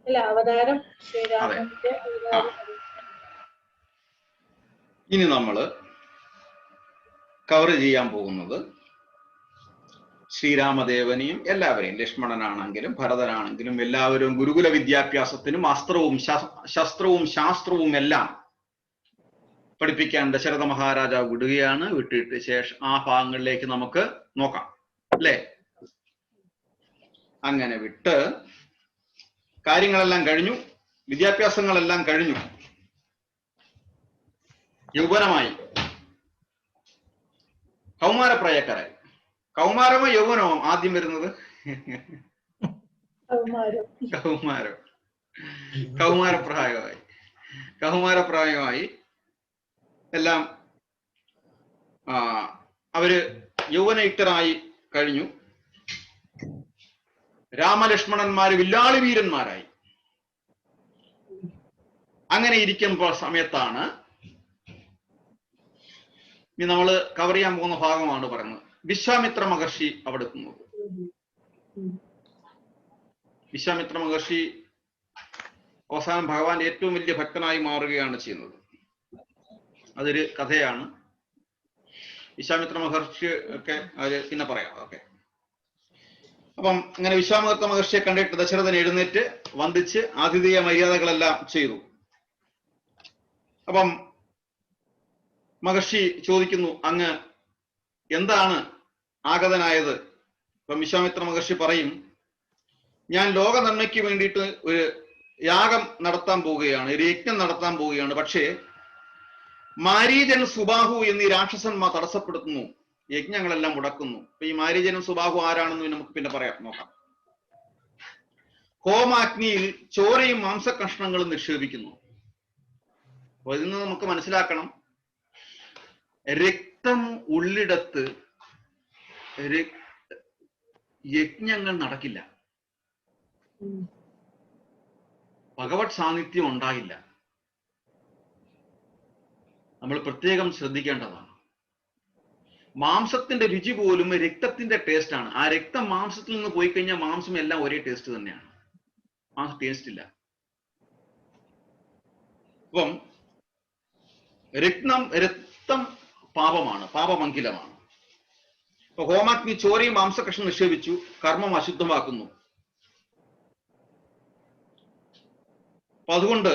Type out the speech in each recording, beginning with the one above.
അവതാരം അതെ. ശ്രീരാമന്റെ അവതാരം. ഇനി നമ്മള് കവർ ചെയ്യാൻ പോകുന്നത് ശ്രീരാമദേവനെയും എല്ലാവരെയും, ലക്ഷ്മണനാണെങ്കിലും ഭരതനാണെങ്കിലും എല്ലാവരും ഗുരുകുല വിദ്യാഭ്യാസത്തിനും അസ്ത്രവും ശസ്ത്രവും ശാസ്ത്രവും എല്ലാം പഠിപ്പിക്കാൻ ദശരഥ മഹാരാജാവ് വിടുകയാണ്. വിട്ടിട്ട് ശേഷം ആ ഭാഗങ്ങളിലേക്ക് നമുക്ക് നോക്കാം, അല്ലേ? അങ്ങനെ വിട്ട് കാര്യങ്ങളെല്ലാം കഴിഞ്ഞു, വിദ്യാഭ്യാസങ്ങളെല്ലാം കഴിഞ്ഞു, യൗവനമായി, കൗമാരപ്രായക്കാരായി. കൗമാരമോ യൗവനമോ ആദ്യം വരുന്നത്? കൗമാരപ്രായമായി എല്ലാം അവര് യൗവനയുക്തരായി കഴിഞ്ഞു. രാമലക്ഷ്മണന്മാര് വില്ലാളി വീരന്മാരായി. അങ്ങനെ ഇരിക്കുമ്പോൾ സമയത്താണ് ഇനി നമ്മൾ കവർ ചെയ്യാൻ പോകുന്ന ഭാഗമാണ് പറയുന്നത്. വിശ്വാമിത്ര മഹർഷി അവിടെ എത്തുന്നത്. വിശ്വാമിത്ര മഹർഷി അവസാനം ഭഗവാന്റെ ഏറ്റവും വലിയ ഭക്തനായി മാറുകയാണ് ചെയ്യുന്നത്. അതൊരു കഥയാണ്. വിശ്വാമിത്ര മഹർഷി ഒക്കെ അത് പിന്നെ പറയാം. ഓക്കെ. അപ്പം അങ്ങനെ വിശ്വാമിത്ര മഹർഷിയെ കണ്ടിട്ട് ദശരഥൻ എഴുന്നേറ്റ് വന്ദിച്ച് ആതിഥേയ മര്യാദകളെല്ലാം ചെയ്തു. അപ്പം മഹർഷി ചോദിക്കുന്നു, അങ്ങ് എന്താണ് ആഗതനായത്? അപ്പം വിശ്വാമിത്ര മഹർഷി പറയും, ഞാൻ ലോക നന്മയ്ക്ക് വേണ്ടിയിട്ട് ഒരു യാഗം നടത്താൻ പോവുകയാണ്, ഒരു യജ്ഞം നടത്താൻ പോവുകയാണ്. പക്ഷേ മാരീചൻ സുബാഹു എന്നീ രാക്ഷസന്മാർ തടസ്സപ്പെടുത്തുന്നു, യജ്ഞങ്ങളെല്ലാം മുടക്കുന്നു. അപ്പൊ ഈ മാരീചനും സുബാഹു ആരാണെന്ന് നമുക്ക് പിന്നെ പറയാം, നോക്കാം. ഹോമാഗ്നിയിൽ ചോരയും മാംസകഷ്ണങ്ങളും നിക്ഷേപിക്കുന്നു. അപ്പൊ ഇതിൽ നിന്ന് നമുക്ക് മനസ്സിലാക്കണം, രക്തം ഉള്ളിടത്ത് യജ്ഞങ്ങൾ നടക്കില്ല, ഭഗവത് സാന്നിധ്യം ഉണ്ടാകില്ല. നമ്മൾ പ്രത്യേകം ശ്രദ്ധിക്കേണ്ടതാണ്. മാംസത്തിന്റെ രുചി പോലും രക്തത്തിന്റെ ടേസ്റ്റ് ആണ്. ആ രക്തം മാംസത്തിൽ നിന്ന് പോയി കഴിഞ്ഞാൽ മാംസം എല്ലാം ഒരേ ടേസ്റ്റ് തന്നെയാണ്, മാംസം ടേസ്റ്റ് ഇല്ല. അപ്പം രക്തം പാപമാണ്, പാപമംഗിലമാണ്. അപ്പൊ ഹോമാഗ്നി ചോരയും മാംസകഷ്ണം നിക്ഷേപിച്ചു, കർമ്മം അശുദ്ധമാക്കുന്നു. അപ്പൊ അതുകൊണ്ട്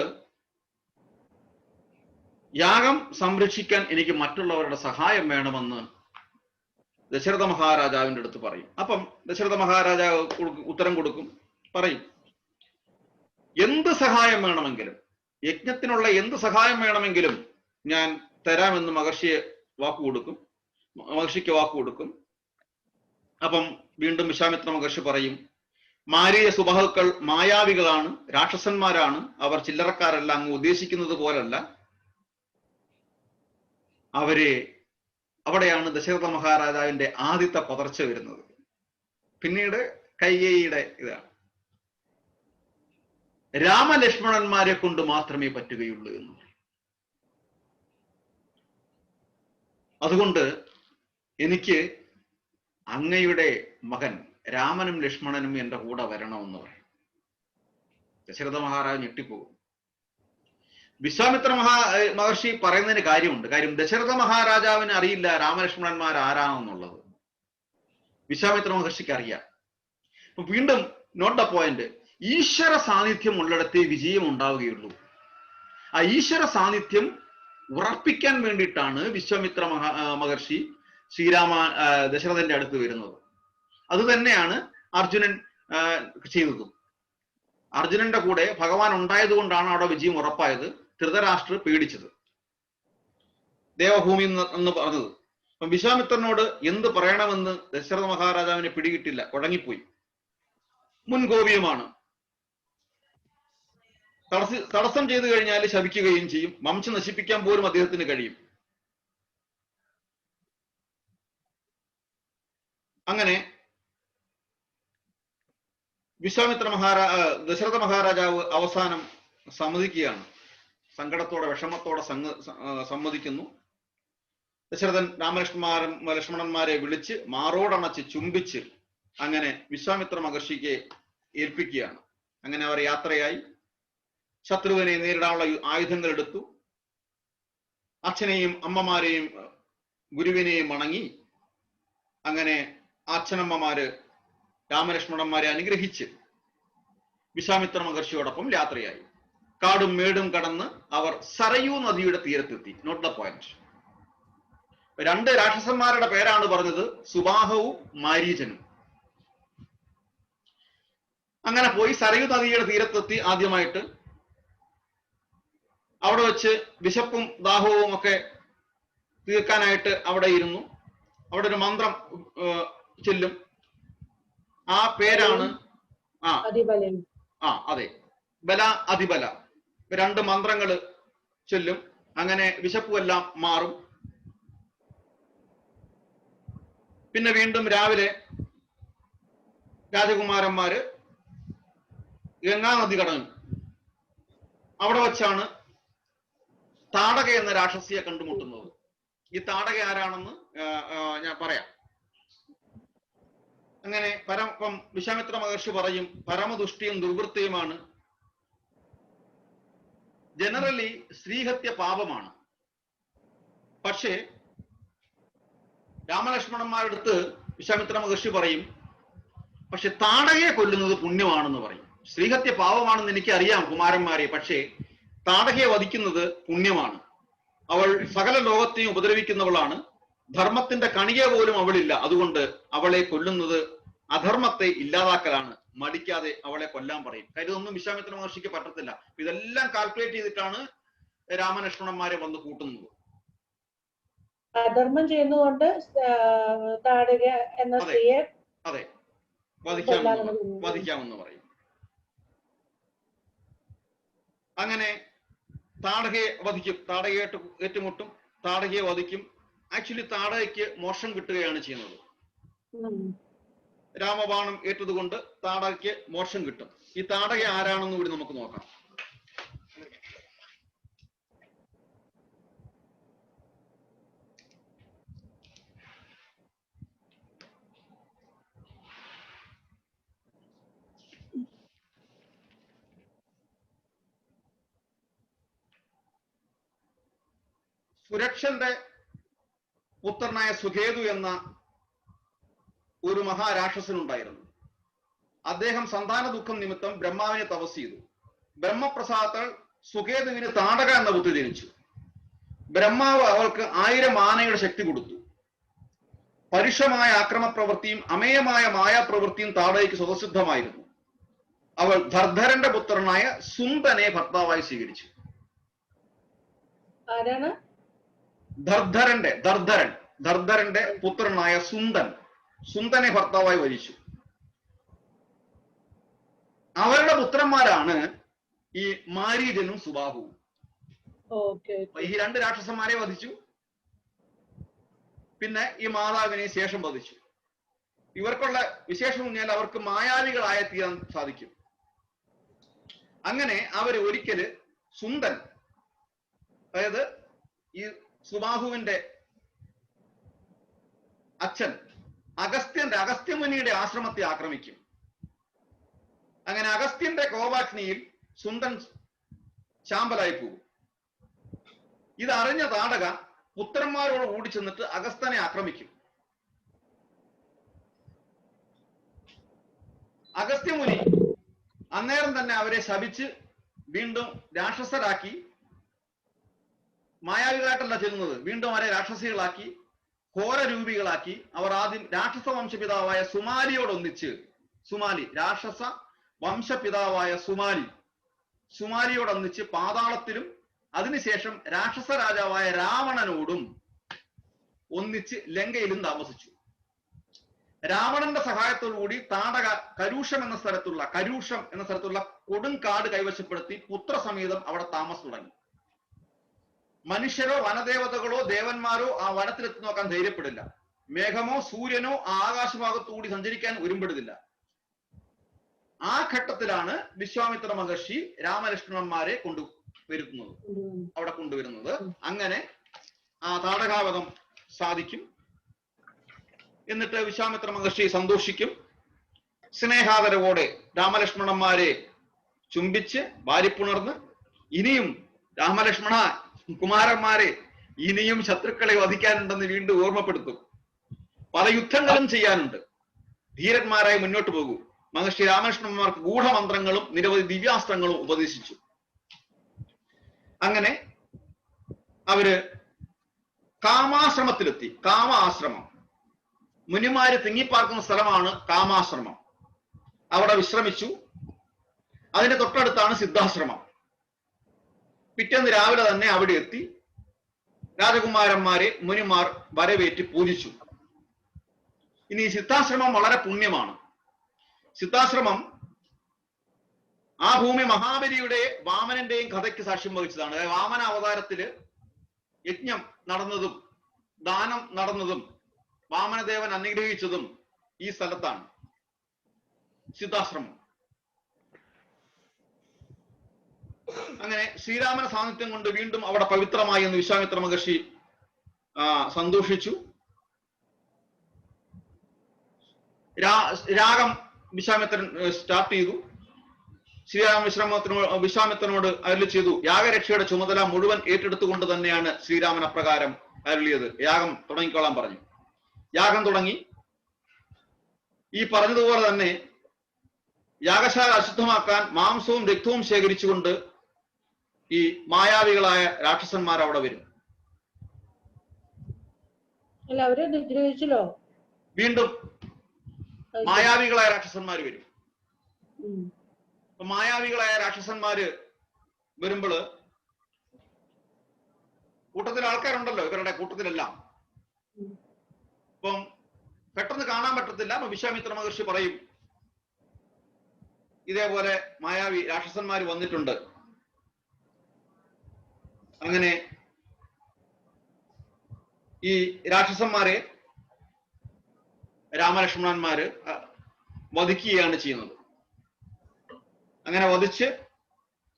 യാഗം സംരക്ഷിക്കാൻ എനിക്ക് മറ്റുള്ളവരുടെ സഹായം വേണമെന്ന് ദശരഥ മഹാരാജാവിന്റെ അടുത്ത് പറയും. അപ്പം ദശരഥ മഹാരാജാവ് ഉത്തരം കൊടുക്കും, പറയും, എന്ത് സഹായം വേണമെങ്കിലും, യജ്ഞത്തിനുള്ള എന്ത് സഹായം വേണമെങ്കിലും ഞാൻ തരാമെന്ന് മഹർഷിക്ക് വാക്കുകൊടുക്കും. അപ്പം വീണ്ടും വിശ്വാമിത്ര മഹർഷി പറയും, മാരീയ സുബാഹുക്കൾ മായാവികളാണ്, രാക്ഷസന്മാരാണ്, അവർ ചില്ലറക്കാരല്ല, അങ്ങ് ഉദ്ദേശിക്കുന്നത് പോലല്ല. അവിടെയാണ് ദശരഥ മഹാരാജാവിന്റെ ആദ്യത്തെ പതർച്ച വരുന്നത്. പിന്നീട് കൈകേയിയുടെ ഇതാണ്, രാമലക്ഷ്മണന്മാരെ കൊണ്ട് മാത്രമേ പറ്റുകയുള്ളൂ എന്ന് പറയും. അതുകൊണ്ട് എനിക്ക് അങ്ങയുടെ മകൻ രാമനും ലക്ഷ്മണനും എന്റെ കൂടെ വരണമെന്ന് പറയും. ദശരഥ മഹാരാജ് ഞെട്ടിപ്പോകും. വിശ്വാമിത്ര മഹർഷി പറയുന്നതിന് കാര്യമുണ്ട്. കാര്യം ദശരഥ മഹാരാജാവിന് അറിയില്ല രാമലക്ഷ്മണന്മാർ ആരാണെന്നുള്ളത്, വിശ്വാമിത്ര മഹർഷിക്ക് അറിയാം. അപ്പൊ വീണ്ടും നോട്ട് ദ പോയിന്റ്, ഈശ്വര സാന്നിധ്യം ഉള്ളിടത്തേ വിജയം ഉണ്ടാവുകയുള്ളൂ. ആ ഈശ്വര സാന്നിധ്യം ഉറപ്പിക്കാൻ വേണ്ടിയിട്ടാണ് വിശ്വാമിത്ര മഹർഷി ദശരഥന്റെ അടുത്ത് വരുന്നത്. അത് തന്നെയാണ് അർജുനൻ ചെയ്തതും. അർജുനന്റെ കൂടെ ഭഗവാൻ ഉണ്ടായത് കൊണ്ടാണ് അവിടെ വിജയം ഉറപ്പായത്. ധൃതരാഷ്ട്ര പേടിച്ചത്, ദേവഭൂമി എന്ന് പറഞ്ഞത്. അപ്പം വിശ്വാമിത്രനോട് എന്ത് പറയണമെന്ന് ദശരഥ മഹാരാജാവിനെ പിടികിട്ടില്ല, കുഴങ്ങിപ്പോയി. മുൻകോപിയുമാണ്. തടസ്സം ചെയ്തു കഴിഞ്ഞാൽ ശപിക്കുകയും ചെയ്യും, വംശം നശിപ്പിക്കാൻ പോലും അദ്ദേഹത്തിന് കഴിയും. അങ്ങനെ ദശരഥ മഹാരാജാവ് അവസാനം സമ്മതിക്കുകയാണ്. സങ്കടത്തോടെ വിഷമത്തോടെ സമ്മതിക്കുന്നു. ദശരഥൻ ലക്ഷ്മണന്മാരെ വിളിച്ച് മാറോടണച്ച് ചുംബിച്ച് അങ്ങനെ വിശ്വാമിത്ര മഹർഷിക്ക് ഏൽപ്പിക്കുകയാണ്. അങ്ങനെ അവർ യാത്രയായി. ശത്രുവിനെ നേരിടാനുള്ള ആയുധങ്ങൾ എടുത്തു. അച്ഛനെയും അമ്മമാരെയും ഗുരുവിനെയും വണങ്ങി. അങ്ങനെ അച്ഛനമ്മമാര് രാമലക്ഷ്മണന്മാരെ അനുഗ്രഹിച്ച് വിശ്വാമിത്ര മഹർഷിയോടൊപ്പം യാത്രയായി. കാടും മേടും കടന്ന് അവർ സരയൂ നദിയുടെ തീരത്തെത്തി. Not the point. രണ്ട് രാക്ഷസന്മാരുടെ പേരാണ് പറഞ്ഞത്, സുബാഹവും മാരീചനും. അങ്ങനെ പോയി സരയൂ നദിയുടെ തീരത്തെത്തി. ആദ്യമായിട്ട് അവിടെ വെച്ച് വിശപ്പും ദാഹവും ഒക്കെ തീർക്കാനായിട്ട് അവിടെ ഇരുന്നു. അവിടെ ഒരു മന്ത്രം ചെല്ലും. ആ പേരാണ് അതെ, ബല അതിബല. രണ്ട് മന്ത്രങ്ങള് ചൊല്ലും. അങ്ങനെ വിശപ്പുമെല്ലാം മാറും. പിന്നെ വീണ്ടും രാവിലെ രാജകുമാരന്മാര് ഗംഗാ നദി കടന്നു. അവിടെ വച്ചാണ് താടക എന്ന രാക്ഷസിയെ കണ്ടുമുട്ടുന്നത്. ഈ താടക ആരാണെന്ന് ഞാൻ പറയാം. അങ്ങനെ വിശ്വാമിത്ര മഹർഷി പറയും, പരമദുഷ്ടിയും ദുർവൃത്തിയുമാണ്. ജനറലി സ്ത്രീഹത്യ പാപമാണ്. പക്ഷേ രാമലക്ഷ്മണന്മാരുടെ അടുത്ത് വിശ്വാമിത്ര മഹർഷി പറയും, പക്ഷെ താടകയെ കൊല്ലുന്നത് പുണ്യമാണെന്ന് പറയും. സ്ത്രീഹത്യ പാപമാണെന്ന് എനിക്കറിയാം കുമാരന്മാരെ, പക്ഷേ താടകയെ വധിക്കുന്നത് പുണ്യമാണ്. അവൾ സകല ലോകത്തെയും ഉപദ്രവിക്കുന്നവളാണ്. ധർമ്മത്തിന്റെ കണിക പോലും അവളില്ല. അതുകൊണ്ട് അവളെ കൊല്ലുന്നത് അധർമ്മത്തെ ഇല്ലാതാക്കലാണ്. മടിക്കാതെ അവളെ കൊല്ലാൻ പറയും. ഇതൊന്നും വിശ്വാമിത്ര മഹർഷിക്ക് പറ്റത്തില്ല. ഇതെല്ലാം കാൽക്കുലേറ്റ് ചെയ്തിട്ടാണ് രാമലക്ഷ്മണന്മാരെ വന്ന് കൂട്ടുന്നത്. അധർമ്മം ചെയ്യുന്നതുകൊണ്ട് താടക എന്ന സ്ത്രീയെ അതെ വധിക്കാമെന്ന് പറയും. അങ്ങനെ താടകയെ വധിക്കും. താടകയായിട്ട് ഏറ്റുമുട്ടും. താടകയെ വധിക്കും. ആക്ച്വലി താടകയ്ക്ക് മോക്ഷം കിട്ടുകയാണ് ചെയ്യുന്നത്. രാമബാണം ഏറ്റതുകൊണ്ട് താടകയ്ക്ക് മോക്ഷം കിട്ടും. ഈ താടക ആരാണെന്ന് കൂടി നമുക്ക് നോക്കാം. സുരക്ഷന്റെ പുത്രനായ സുഖേതു എന്ന ഒരു മഹാരാക്ഷസനുണ്ടായിരുന്നു. അദ്ദേഹം സന്താന ദുഃഖം നിമിത്തം ബ്രഹ്മാവിനെ തപസ് ചെയ്തു. ബ്രഹ്മപ്രസാദത്താൽ സുഖേതുവിന് താടക എന്ന പുത്രി ജനിച്ചു. ബ്രഹ്മാവ് അവൾക്ക് 1000 ആനയുടെ ശക്തി കൊടുത്തു. പരുഷമായ ആക്രമപ്രവൃത്തിയും അമേയമായ മായാപ്രവൃത്തിയും താടകയ്ക്ക് സ്വതസിദ്ധമായിരുന്നു. അവൾ ധർധരന്റെ പുത്രനായ സുന്ദനെ ഭർത്താവായി സ്വീകരിച്ചു. ആരാണ്? ധർധരന്റെ പുത്രനായ സുന്ദനെ ഭർത്താവായി വരിച്ചു. അവരുടെ പുത്രന്മാരാണ് ഈ മാരീചനും സുബാഹുവും. ഈ രണ്ട് രാക്ഷസന്മാരെ വധിച്ചു. പിന്നെ ഈ മാതാവിനെ ശേഷം വധിച്ചു. ഇവർക്കുള്ള വിശേഷം പറഞ്ഞാൽ അവർക്ക് മായാവികളായ തീരാൻ സാധിക്കും. അങ്ങനെ അവര് ഒരിക്കല് സുന്ദൻ, അതായത് ഈ സുബാഹുവിന്റെ അച്ഛൻ അഗസ്ത്യമുനിയുടെ ആശ്രമത്തെ ആക്രമിക്കും. അങ്ങനെ അഗസ്ത്യന്റെ കോപാഗ്നിയിൽ സുന്ദൻ ശാമ്പലായി പോകും. ഇതറിഞ്ഞ താടക പുത്രന്മാരോട് ഓടി ചെന്നിട്ട് അഗസ്ത്യനെ ആക്രമിക്കും. അഗസ്ത്യമുനി അന്നേരം തന്നെ അവരെ ശപിച്ച് വീണ്ടും രാക്ഷസരാക്കി, മായാവികളായിട്ടല്ല ചെല്ലുന്നത്, വീണ്ടും അവരെ രാക്ഷസികളാക്കി, ഘോരരൂപികളാക്കി. അവർ ആദ്യം രാക്ഷസ വംശപിതാവായ സുമാലിയോടൊന്നിച്ച്, രാക്ഷസ വംശപിതാവായ സുമാലിയോടൊന്നിച്ച് പാതാളത്തിലും അതിനുശേഷം രാക്ഷസ രാജാവായ രാവണനോടും ഒന്നിച്ച് ലങ്കയിലും താമസിച്ചു. രാവണന്റെ സഹായത്തോടുകൂടി താടക കരൂഷം എന്ന സ്ഥലത്തുള്ള കൊടുങ്കാട് കൈവശപ്പെടുത്തി പുത്രസമേതം അവിടെ താമസം തുടങ്ങി. മനുഷ്യരോ വനദേവതകളോ ദേവന്മാരോ ആ വനത്തിലെത്തി നോക്കാൻ ധൈര്യപ്പെടില്ല. മേഘമോ സൂര്യനോ ആ ആകാശഭാഗത്തുകൂടി സഞ്ചരിക്കാൻ ഒരുമ്പെടുന്നില്ല. ആ ഘട്ടത്തിലാണ് വിശ്വാമിത്ര മഹർഷി രാമലക്ഷ്മണന്മാരെ അവിടെ കൊണ്ടുവരുന്നത്. അങ്ങനെ ആ താടകാവധം സാധിക്കും. എന്നിട്ട് വിശ്വാമിത്ര മഹർഷി സന്തോഷിക്കും. സ്നേഹാദരവോടെ രാമലക്ഷ്മണന്മാരെ ചുംബിച്ച് വാരിപ്പുണർന്ന് ഇനിയും രാമലക്ഷ്മണ കുമാരന്മാരെ ഇനിയും ശത്രുക്കളെ വധിക്കാനുണ്ടെന്ന് വീണ്ടും ഓർമ്മപ്പെടുത്തും. പല യുദ്ധങ്ങളും ചെയ്യാനുണ്ട്, ധീരന്മാരായി മുന്നോട്ട് പോകൂ. മഹർഷി രാമകൃഷ്ണന്മാർക്ക് ഗൂഢമന്ത്രങ്ങളും നിരവധി ദിവ്യാസ്ത്രങ്ങളും ഉപദേശിച്ചു. അങ്ങനെ അവര് കാമാശ്രമത്തിലെത്തി. കാമാശ്രമം, മുനിമാര് തിങ്ങിപ്പാർക്കുന്ന സ്ഥലമാണ് കാമാശ്രമം. അവിടെ വിശ്രമിച്ചു. അതിന്റെ തൊട്ടടുത്താണ് സിദ്ധാശ്രമം. പിറ്റേന്ന് രാവിലെ തന്നെ അവിടെ എത്തി രാജകുമാരന്മാരെ മുനിമാർ വരവേറ്റ് പൂജിച്ചു. ഇനി സിദ്ധാശ്രമം വളരെ പുണ്യമാണ്. സിദ്ധാശ്രമം ആ ഭൂമി മഹാബലിയുടെ വാമനന്റെയും കഥയ്ക്ക് സാക്ഷ്യം വഹിച്ചതാണ്. അതായത് വാമന അവതാരത്തില് യജ്ഞം നടന്നതും ദാനം നടന്നതും വാമനദേവൻ അനുഗ്രഹിച്ചതും ഈ സ്ഥലത്താണ്, സിദ്ധാശ്രമം. അങ്ങനെ ശ്രീരാമന സാന്നിധ്യം കൊണ്ട് വീണ്ടും അവിടെ പവിത്രമായി എന്ന് വിശ്വാമിത്ര മഹർഷി സന്തോഷിച്ചു. രാഗം വിശ്വാമിത്രൻ സ്റ്റാർട്ട് ചെയ്തു. ശ്രീരാമ വിശ്വാമിത്രനോട് അരുളി ചെയ്തു. യാഗരക്ഷയുടെ ചുമതല മുഴുവൻ ഏറ്റെടുത്തുകൊണ്ട് തന്നെയാണ് ശ്രീരാമൻ അപ്രകാരം അരുളിയത്. യാഗം തുടങ്ങിക്കൊള്ളാൻ പറഞ്ഞു. യാഗം തുടങ്ങി. ഈ പറഞ്ഞതുപോലെ തന്നെ യാഗശാല അശുദ്ധമാക്കാൻ മാംസവും രക്തവും ശേഖരിച്ചുകൊണ്ട് ഈ മായാവികളായ രാക്ഷസന്മാർ അവിടെ വരും. വീണ്ടും മായാവികളായ രാക്ഷസന്മാർ വരും. മായാവികളായ രാക്ഷസന്മാര് വരുമ്പോള് കൂട്ടത്തിൽ ആൾക്കാരുണ്ടല്ലോ, ഇവരുടെ കൂട്ടത്തിലെല്ലാം. അപ്പം പെട്ടെന്ന് കാണാൻ പറ്റത്തില്ല. അപ്പൊ വിശ്വാമിത്ര മഹർഷി പറയും, ഇതേപോലെ മായാവി രാക്ഷസന്മാർ വന്നിട്ടുണ്ട്. അങ്ങനെ ഈ രാക്ഷസന്മാരെ രാമലക്ഷ്മണന്മാര് വധിക്കുകയാണ് ചെയ്യുന്നത്. അങ്ങനെ വധിച്ച്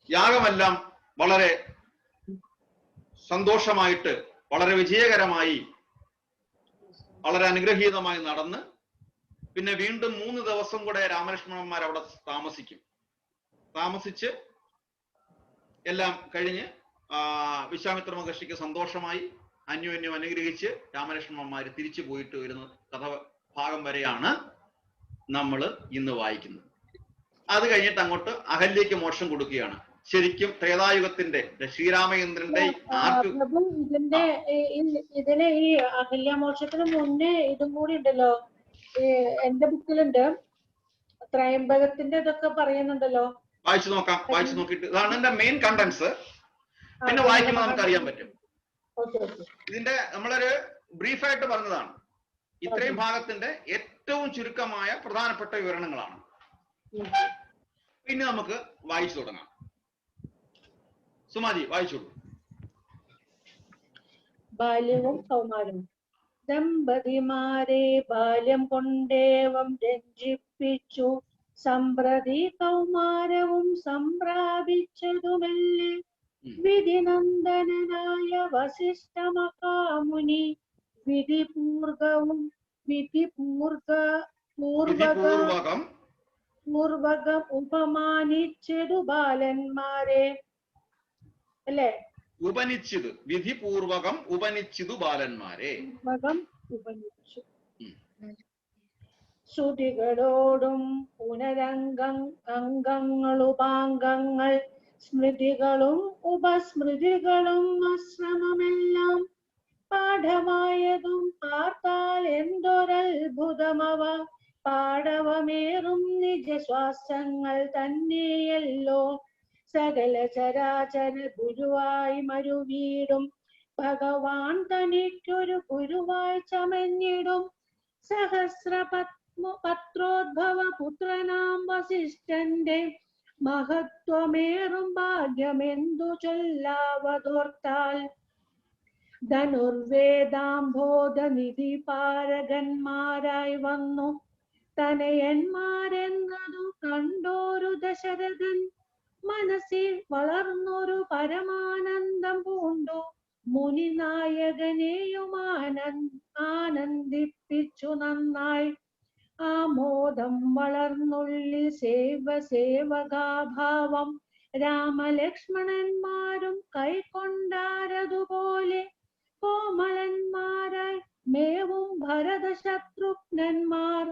യാഗമെല്ലാം വളരെ സന്തോഷമായിട്ട്, വളരെ വിജയകരമായി, വളരെ അനുഗ്രഹീതമായി നടന്ന് പിന്നെ വീണ്ടും 3 ദിവസം കൂടെ രാമലക്ഷ്മണന്മാർ അവിടെ താമസിച്ച് എല്ലാം കഴിഞ്ഞ് വിശ്വാമിത്ര മഹർഷിക്ക് സന്തോഷമായി അന്യോന്യം അനുഗ്രഹിച്ച് രാമലക്ഷ്മണന്മാർ തിരിച്ചു പോയിട്ട് വരുന്ന ഭാഗം വരെയാണ് നമ്മൾ ഇന്ന് വായിക്കുന്നത്. അത് കഴിഞ്ഞിട്ട് അങ്ങോട്ട് അഹല്യയ്ക്ക് മോക്ഷം കൊടുക്കുകയാണ്. ശരിക്കും ത്രേതായുഗത്തിന്റെ ശ്രീരാമചന്ദ്രന്റെ ഇതിന് ഈ അഹല്യമോക്ഷത്തിന് മുന്നേ ഇതും കൂടി ഉണ്ടല്ലോ, എന്റെ ബുക്കിലുണ്ട്, ത്രയംബകത്തിന്റെ ഇതൊക്കെ പറയുന്നുണ്ടല്ലോ. വായിച്ചു നോക്കാം. വായിച്ചു നോക്കിയിട്ട് ഇതാണ് എന്റെ മെയിൻ കണ്ടൻസ്. പിന്നെ വായിക്കുമ്പോൾ നമുക്ക് അറിയാൻ പറ്റും. ഇതിന്റെ നമ്മളൊരു ബ്രീഫായിട്ട് പറഞ്ഞതാണ്. ഇത്രയും ഭാഗത്തിന്റെ ഏറ്റവും ചുരുക്കമായ പ്രധാനപ്പെട്ട വിവരണങ്ങളാണ്. പിന്നെ നമുക്ക് വായിച്ചു തുടങ്ങാം. സുമാജി വായിച്ചോളൂ. ബാല്യവും കൗമാരവും. ദമ്പതിമാരെ ബാല്യം കൊണ്ടേവം രഞ്ജിപ്പിച്ചു, സമ്പ്രതി കൗമാരവും സംപ്രാപിച്ചതുമല്ലേ. വിധിനന്ദനായ വസിഷ്ഠ മഹാമുനി പൂർവകം ഉപമാനിച്ചതു ബാലന്മാരെ അല്ലേ? ഉപനിച്ചത് വിധിപൂർവകം ഉപനിച്ചതു ബാലന്മാരെ. ശ്രുതികളോടും അംഗങ്ങളുപാംഗങ്ങൾ സ്മൃതികളും ഉപസ്മൃതികളും അശ്രമമെല്ലാം പാഠമായതും പാർത്താൽ എന്തൊരത്ഭുതമവ. പാടവമേറും നിജശ്വാസങ്ങൾ തന്നെയല്ലോ. സകല ചരാചര ഗുരുവായി മരുവീടും ഭഗവാൻ തനിക്കൊരു ഗുരുവായി ചമഞ്ഞിടും. സഹസ്രപത്രോദ്ഭവ പുത്രനാം വസിഷ്ഠന്റെ മഹത്വമേറും ഭാഗ്യമെന്തു ചൊല്ലാവതോർത്താൽ. ധനുർവേദാംബോധനിധി പാരകന്മാരായി വന്നു തനയന്മാരെന്നതു കണ്ടോരു ദശരഥൻ. മനസ്സിൽ വളർന്നൊരു പരമാനന്ദം പൂണ്ടു മുനിനായകനെയും ആനന്ദിപ്പിച്ചു നന്നായി. ആമോദം വളർന്നുള്ളിൽ സേവകാഭാവം രാമലക്ഷ്മണന്മാരും കൈക്കൊണ്ടാരതുപോലെ കോമളന്മാരായി മേവും ഭരതശത്രുഘ്നന്മാർ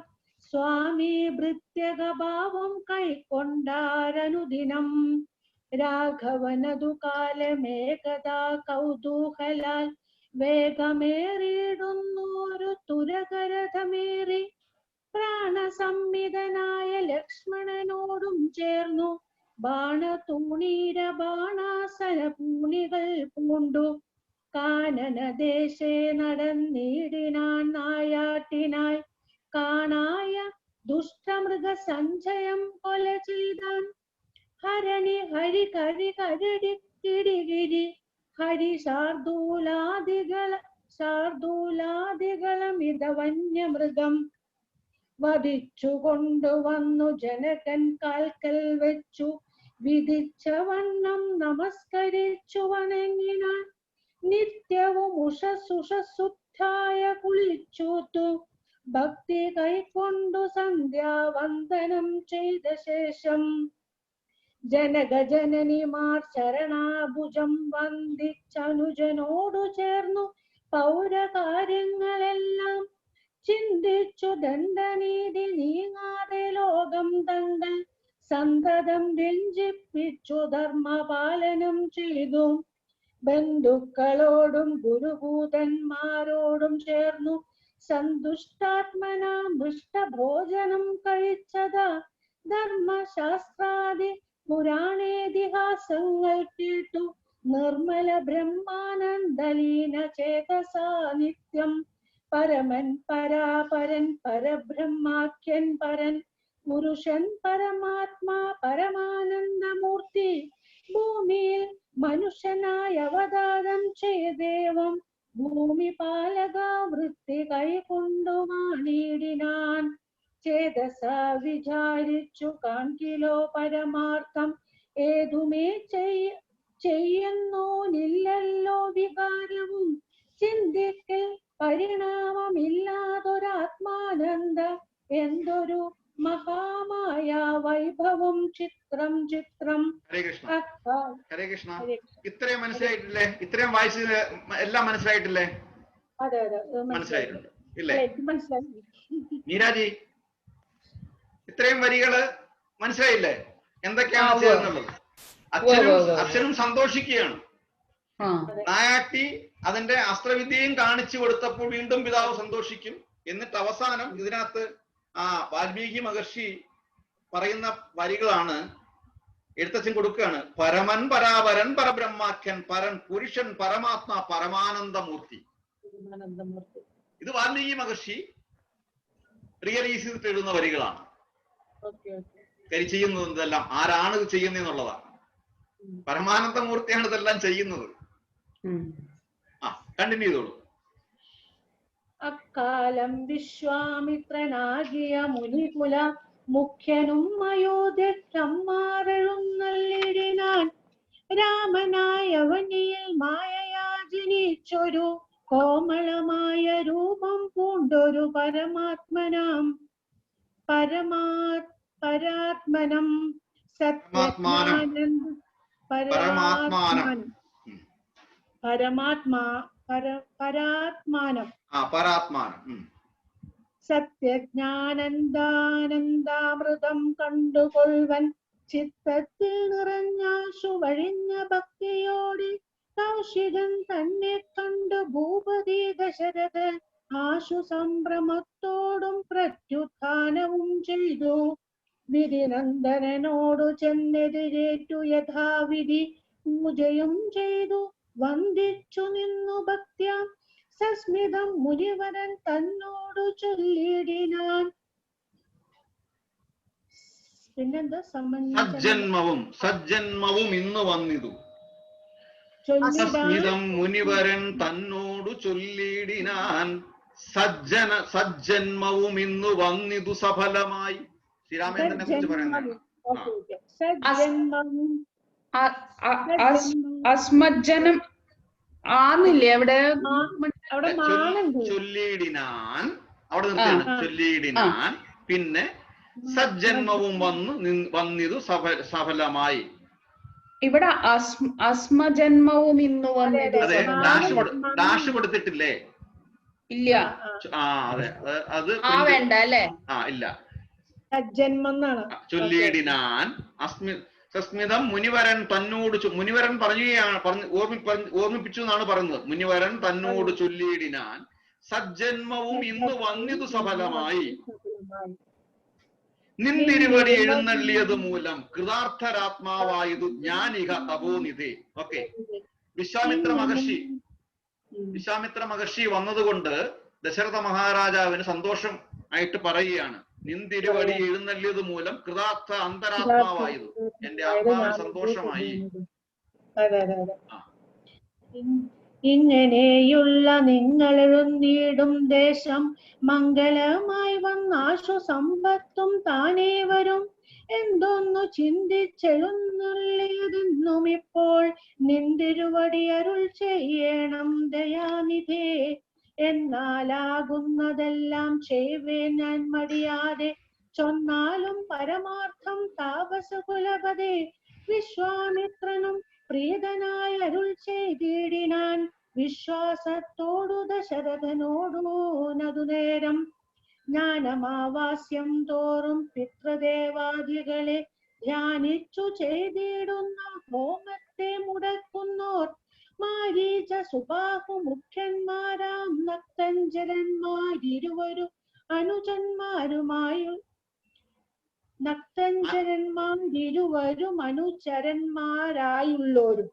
സ്വാമി ഭൃത്യകഭാവം കൈക്കൊണ്ടാരനുദിനം. രാഘവനതു കാലമേകദാ കൗതൂഹലാൽ വേഗമേറിയിടുന്നോരു തുരകരഥമേറി പ്രാണസംമിതനായ ലക്ഷ്മണനോടും ചേർന്നു ബാണതൂണീര ബാണാസന പൂണികൾ പൂണ്ടു കാനനദേശേ നടന്നിടിനാൻ നായാട്ടിനായി കാണായ ദുഷ്ടമൃഗ സഞ്ചയം കൊല ചെയ്താൻ. ഹരണി ഹരി കരി കരടി കിടികിരി ഹരി ശാർദൂലാദികളമിത വന്യമൃഗം വധിച്ചു കൊണ്ടുവന്നു ജനകൻ കാൽക്കൽ വെച്ചു വിധിച്ച വണ്ണം നമസ്കരിച്ചു വണങ്ങിനാൻ. നിത്യവും ഉഷസുഷസുദ്ധായ കുളിച്ചൂത്തു ഭക്തി കൈക്കൊണ്ടു സന്ധ്യാവന്ദനം ചെയ്ത ശേഷം ജനകജനനിമാർ ചരണാഭുജം വന്ദിച്ചനുജനോടു ചേർന്നു പൗരകാര്യങ്ങളെല്ലാം ചിന്തിച്ചു ദണ്ഡനീതി നീങ്ങാതെ ലോകം തങ്ങൾ സന്തതം രഞ്ജിപ്പിച്ചു ധർമ്മപാലനം ചെയ്തു. ബന്ധുക്കളോടും ഗുരുഭൂതന്മാരോടും ചേർന്നു സന്തുഷ്ടാത്മന മൃഷ്ടഭോജനം കഴിച്ചതാ ധർമ്മശാസ്ത്രാദി പുരാണേതിഹാസങ്ങൾ കേട്ടു നിർമ്മല ബ്രഹ്മാനന്ദലീന ചേതസാ നിത്യം പരമൻ പരാപരൻ പരബ്രഹ്മാഖ്യൻ പരൻ പുരുഷൻ പരമാത്മാ പരമാനന്ദമൂർത്തി ഭൂമിയിൽ മനുഷ്യനായി അവതാരം ചെയ്തേവം ഭൂമി പാലക വൃത്തി കൈകൊണ്ടു മാണിയിടിനാൻ. ചേതസാ വിചാരിച്ചു കാൺകിലോ പരമാർത്ഥം ഏതുമേ ചെയ്യുന്നോനില്ലല്ലോ വികാരവും ചിന്തിക്കൽ പരിണാമമില്ലാതൊരാത്മാനന്ദ എന്തൊരു മഹാമായ വൈഭവം ചിത്രം ചിത്രം. ഹരേ കൃഷ്ണ. ഇത്രയും മനസ്സിലായിട്ടില്ലേ? ഇത്രയും വായിച്ചത് എല്ലാം മനസ്സിലായിട്ടില്ലേ? അതെ അതെ മനസ്സിലായിട്ടുണ്ട് ഇല്ലേ? മനസ്സിലായി. നീരാജി ഇത്രയും വരികള് മനസ്സിലായില്ലേ? എന്തൊക്കെയാണ് ചെയ്യുന്നുള്ളത്? അച്ഛനും സന്തോഷിക്കുകയാണ്. നായാട്ടി അതിന്റെ അസ്ത്രവിദ്യയും കാണിച്ചു കൊടുത്തപ്പോൾ വീണ്ടും പിതാവ് സന്തോഷിക്കും. എന്നിട്ട് അവസാനം ഇതിനകത്ത് വാൽമീകി മഹർഷി പറയുന്ന വരികളാണ് എഴുത്തച്ഛൻ കൊടുക്കുകയാണ്. പരമൻ പരാപരൻ പരബ്രഹ്മാഖ്യൻ പരൻ പുരുഷൻ പരമാത്മാ പരമാനന്ദമൂർത്തി. ഇത് വാൽമീകി മഹർഷി റിയലൈസ് ചെയ്തിട്ട് എഴുതുന്ന വരികളാണ്. ചെയ്യുന്നതെല്ലാം ആരാണ് ഇത് ചെയ്യുന്നതെന്നുള്ളതാണ്. പരമാനന്ദമൂർത്തിയാണ് ഇതെല്ലാം ചെയ്യുന്നത്. കണ്ടിന്യൂ ചെയ്തോളൂ. അക്കാലം വിശ്വാമിത്രനാകിയ മുനികുല മുഖ്യനും അയോധ്യമാറെഴുന്നള്ളിടിനാൻ. രാമനായവനിയിൽ മായയാ ജനിച്ചൊരു കോമളമായ രൂപം പൂണ്ടൊരു പരമാത്മനം സത്യജ്ഞാനന്ദാനന്ദാമൃതം കണ്ടുകൊള്ളുവൻ ചിത്തത്തിൽ നിറഞ്ഞാശു വഴിഞ്ഞ ഭക്തിയോടെ കൗശികൻ തന്നെ കണ്ടു ഭൂപതി ദശരഥൻ ആശു സംഭ്രമത്തോടും പ്രത്യുത്ഥാനവും ചെയ്തു. വിധിനന്ദനോടു ചെന്നെതിരേറ്റു യഥാവിധി പൂജയും ചെയ്തു വന്ദിച്ചു നിന്നു ഭക്ത്യ സസ്മിതം മുനിവരൻ തന്നോടു ചൊല്ലിടിനാൻ. പിന്നെന്താ? സജ്ജന്മവും ഇന്ന് വന്നിതു സസ്മിതം മുനിവരൻ തന്നോടു ചൊല്ലിടിനാൻ. സജ്ജന്മവും ഇന്ന് വന്നിതു സഫലമായി. ശ്രീരാമചന്ദ്രനെ കുറിച്ച് പറയുന്നത് അസ്മജ്ജനം ആന്നില്ലേ അവിടെ? ചൊല്ലിടിനാൻ അവിടെ നിർത്തിയാണ്. ചൊല്ലിടിനാൻ പിന്നെ സജ്ജന്മവും വന്നിതു സഫലമായി. ഇവിടെ അസ്മജന്മവും ഇന്നു വന്നിത് അതെ, ഡാഷ് കൊടുത്തിട്ടില്ലേ? ഇല്ല. അതെ, അത് വേണ്ട അല്ലേ? ഇല്ല. സജ്ജന്മം ചൊല്ലിയിടിനാൻ സസ്മിതം മുനിവരൻ തന്നോട്, മുനിവരൻ പറയുകയാണ്, ഓർമ്മിപ്പിച്ചു എന്നാണ് പറയുന്നത്. മുനിവരൻ തന്നോട് ചൊല്ലിയിടിനാൻ സജ്ജന്മവും ഇന്ന് വന്നിതു സഫലമായി. നിന്തിരുവടി എഴുന്നള്ളിയത് മൂലം കൃതാർത്ഥരാത്മാവായതു ജ്ഞാനിക തപോനിധി. ഓക്കെ, വിശ്വാമിത്ര മഹർഷി വന്നതുകൊണ്ട് ദശരഥ മഹാരാജാവിന് സന്തോഷം ആയിട്ട് പറയുകയാണ്, നിന്തിരുവടി എഴുന്നള്ളിയത് മൂലം കൃതാർത്ഥ അന്തരാത്മാവായതു, എന്റെ ആത്മാവിന് സന്തോഷമായി. ഇങ്ങനെയുള്ള നിങ്ങൾ എഴുന്നീടും ദേശം മംഗളമായി വന്നാശു സമ്പത്തും താനേ വരും. എന്തൊന്നു ചിന്തിച്ചെഴുന്നള്ളിയതെന്നും ഇപ്പോൾ നിന്തിരുവടി അരുൾ ചെയ്യണം ദയാനിധേ. എന്നാലാകുന്നതെല്ലാം ചെയ്വേ ഞാൻ മടിയാതെ, ചൊന്നാലും പരമാർത്ഥം താപസകുലപതേ. വിശ്വാമിത്രനും പ്രീതനായ അരുൾ ചെയ്തിടിനാൻ വിശ്വാസത്തോടു ദശരഥനോടു നതു നേരം. ജ്ഞാനമാവാസ്യം തോറും പിതൃദേവാദികളെ ധ്യാനിച്ചു ചെയ്തിടുന്ന ഹോമത്തെ മുടക്കുന്നോർ മാരീച സുബാഹു മുഖ്യന്മാരാം നക്തഞ്ചരന്മാരിരുവരും അനുചരന്മാരായുള്ളോരും.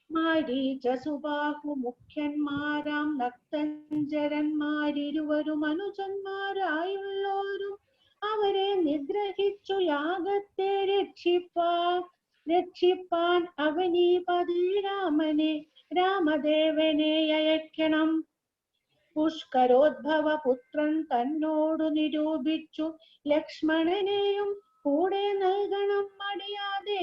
മാരീച സുബാഹു മുഖ്യന്മാരാം നക്തഞ്ചരന്മാരിരുവരും അനുജന്മാരായുള്ളോരും അവരെ നിഗ്രഹിച്ചു യാഗത്തെ രക്ഷിപ്പാൻ അവനീപതി രാമദേവനെ അയക്കണം. പുഷ്കരോദ്ഭവ പുത്രൻ തന്നോടു നിരൂപിച്ചു ലക്ഷ്മണനെയും കൂടെ നൽകണം മടിയാതെ.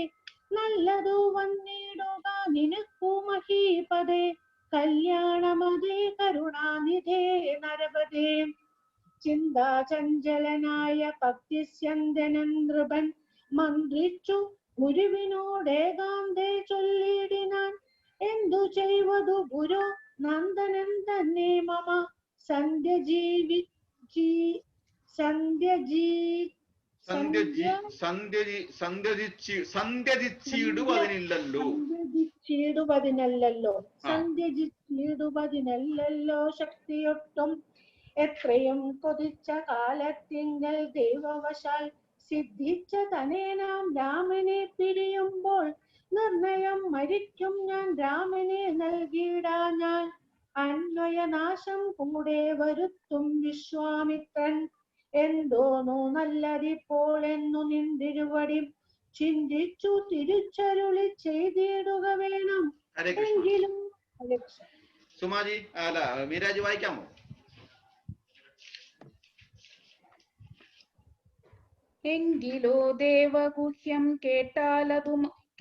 നല്ലതു വന്നിടുക നിനക്കു മഹീപതേ, കല്യാണമതേ കരുണാനിധേ നരപതേ. ചിന്താചഞ്ചലനായ ഭക്തിസ്യന്തനൻ നൃപൻ മന്ത്രിച്ചു ഗുരുവിനോടേകാന്തേ ചൊല്ലിടിനാൻ. എന്തു ചെയ്വതു ഗുരു നന്ദനൻ തന്നെ മമ സന്ധ്യജിച്ചിടുവതിനല്ലോ ശക്തിയൊട്ടും. എത്രയും കൊതിച്ച കാലത്തിങ്കൽ ദൈവവശാൽ സിദ്ധിച്ച തനേനാം രാമനെ പിരിയുമ്പോൾ നിർണയം മരിക്കും ഞാൻ രാമനെ നൽകിയിടാ ഞാൻ. അന്വയനാശം കൂടെ വരുത്തും വിശ്വാമിത്രൻ. എന്തോന്നു നല്ലതിപ്പോൾ എന്നു നിന്തിരുവടി ചിന്തിച്ചു തിരിച്ചരുളി ചെയ്തിടുക വേണം. എങ്കിലും സുമാജി അല്ല മീരാജി വായിക്കാമോ? എങ്കിലോ ദേവഗുഹ്യം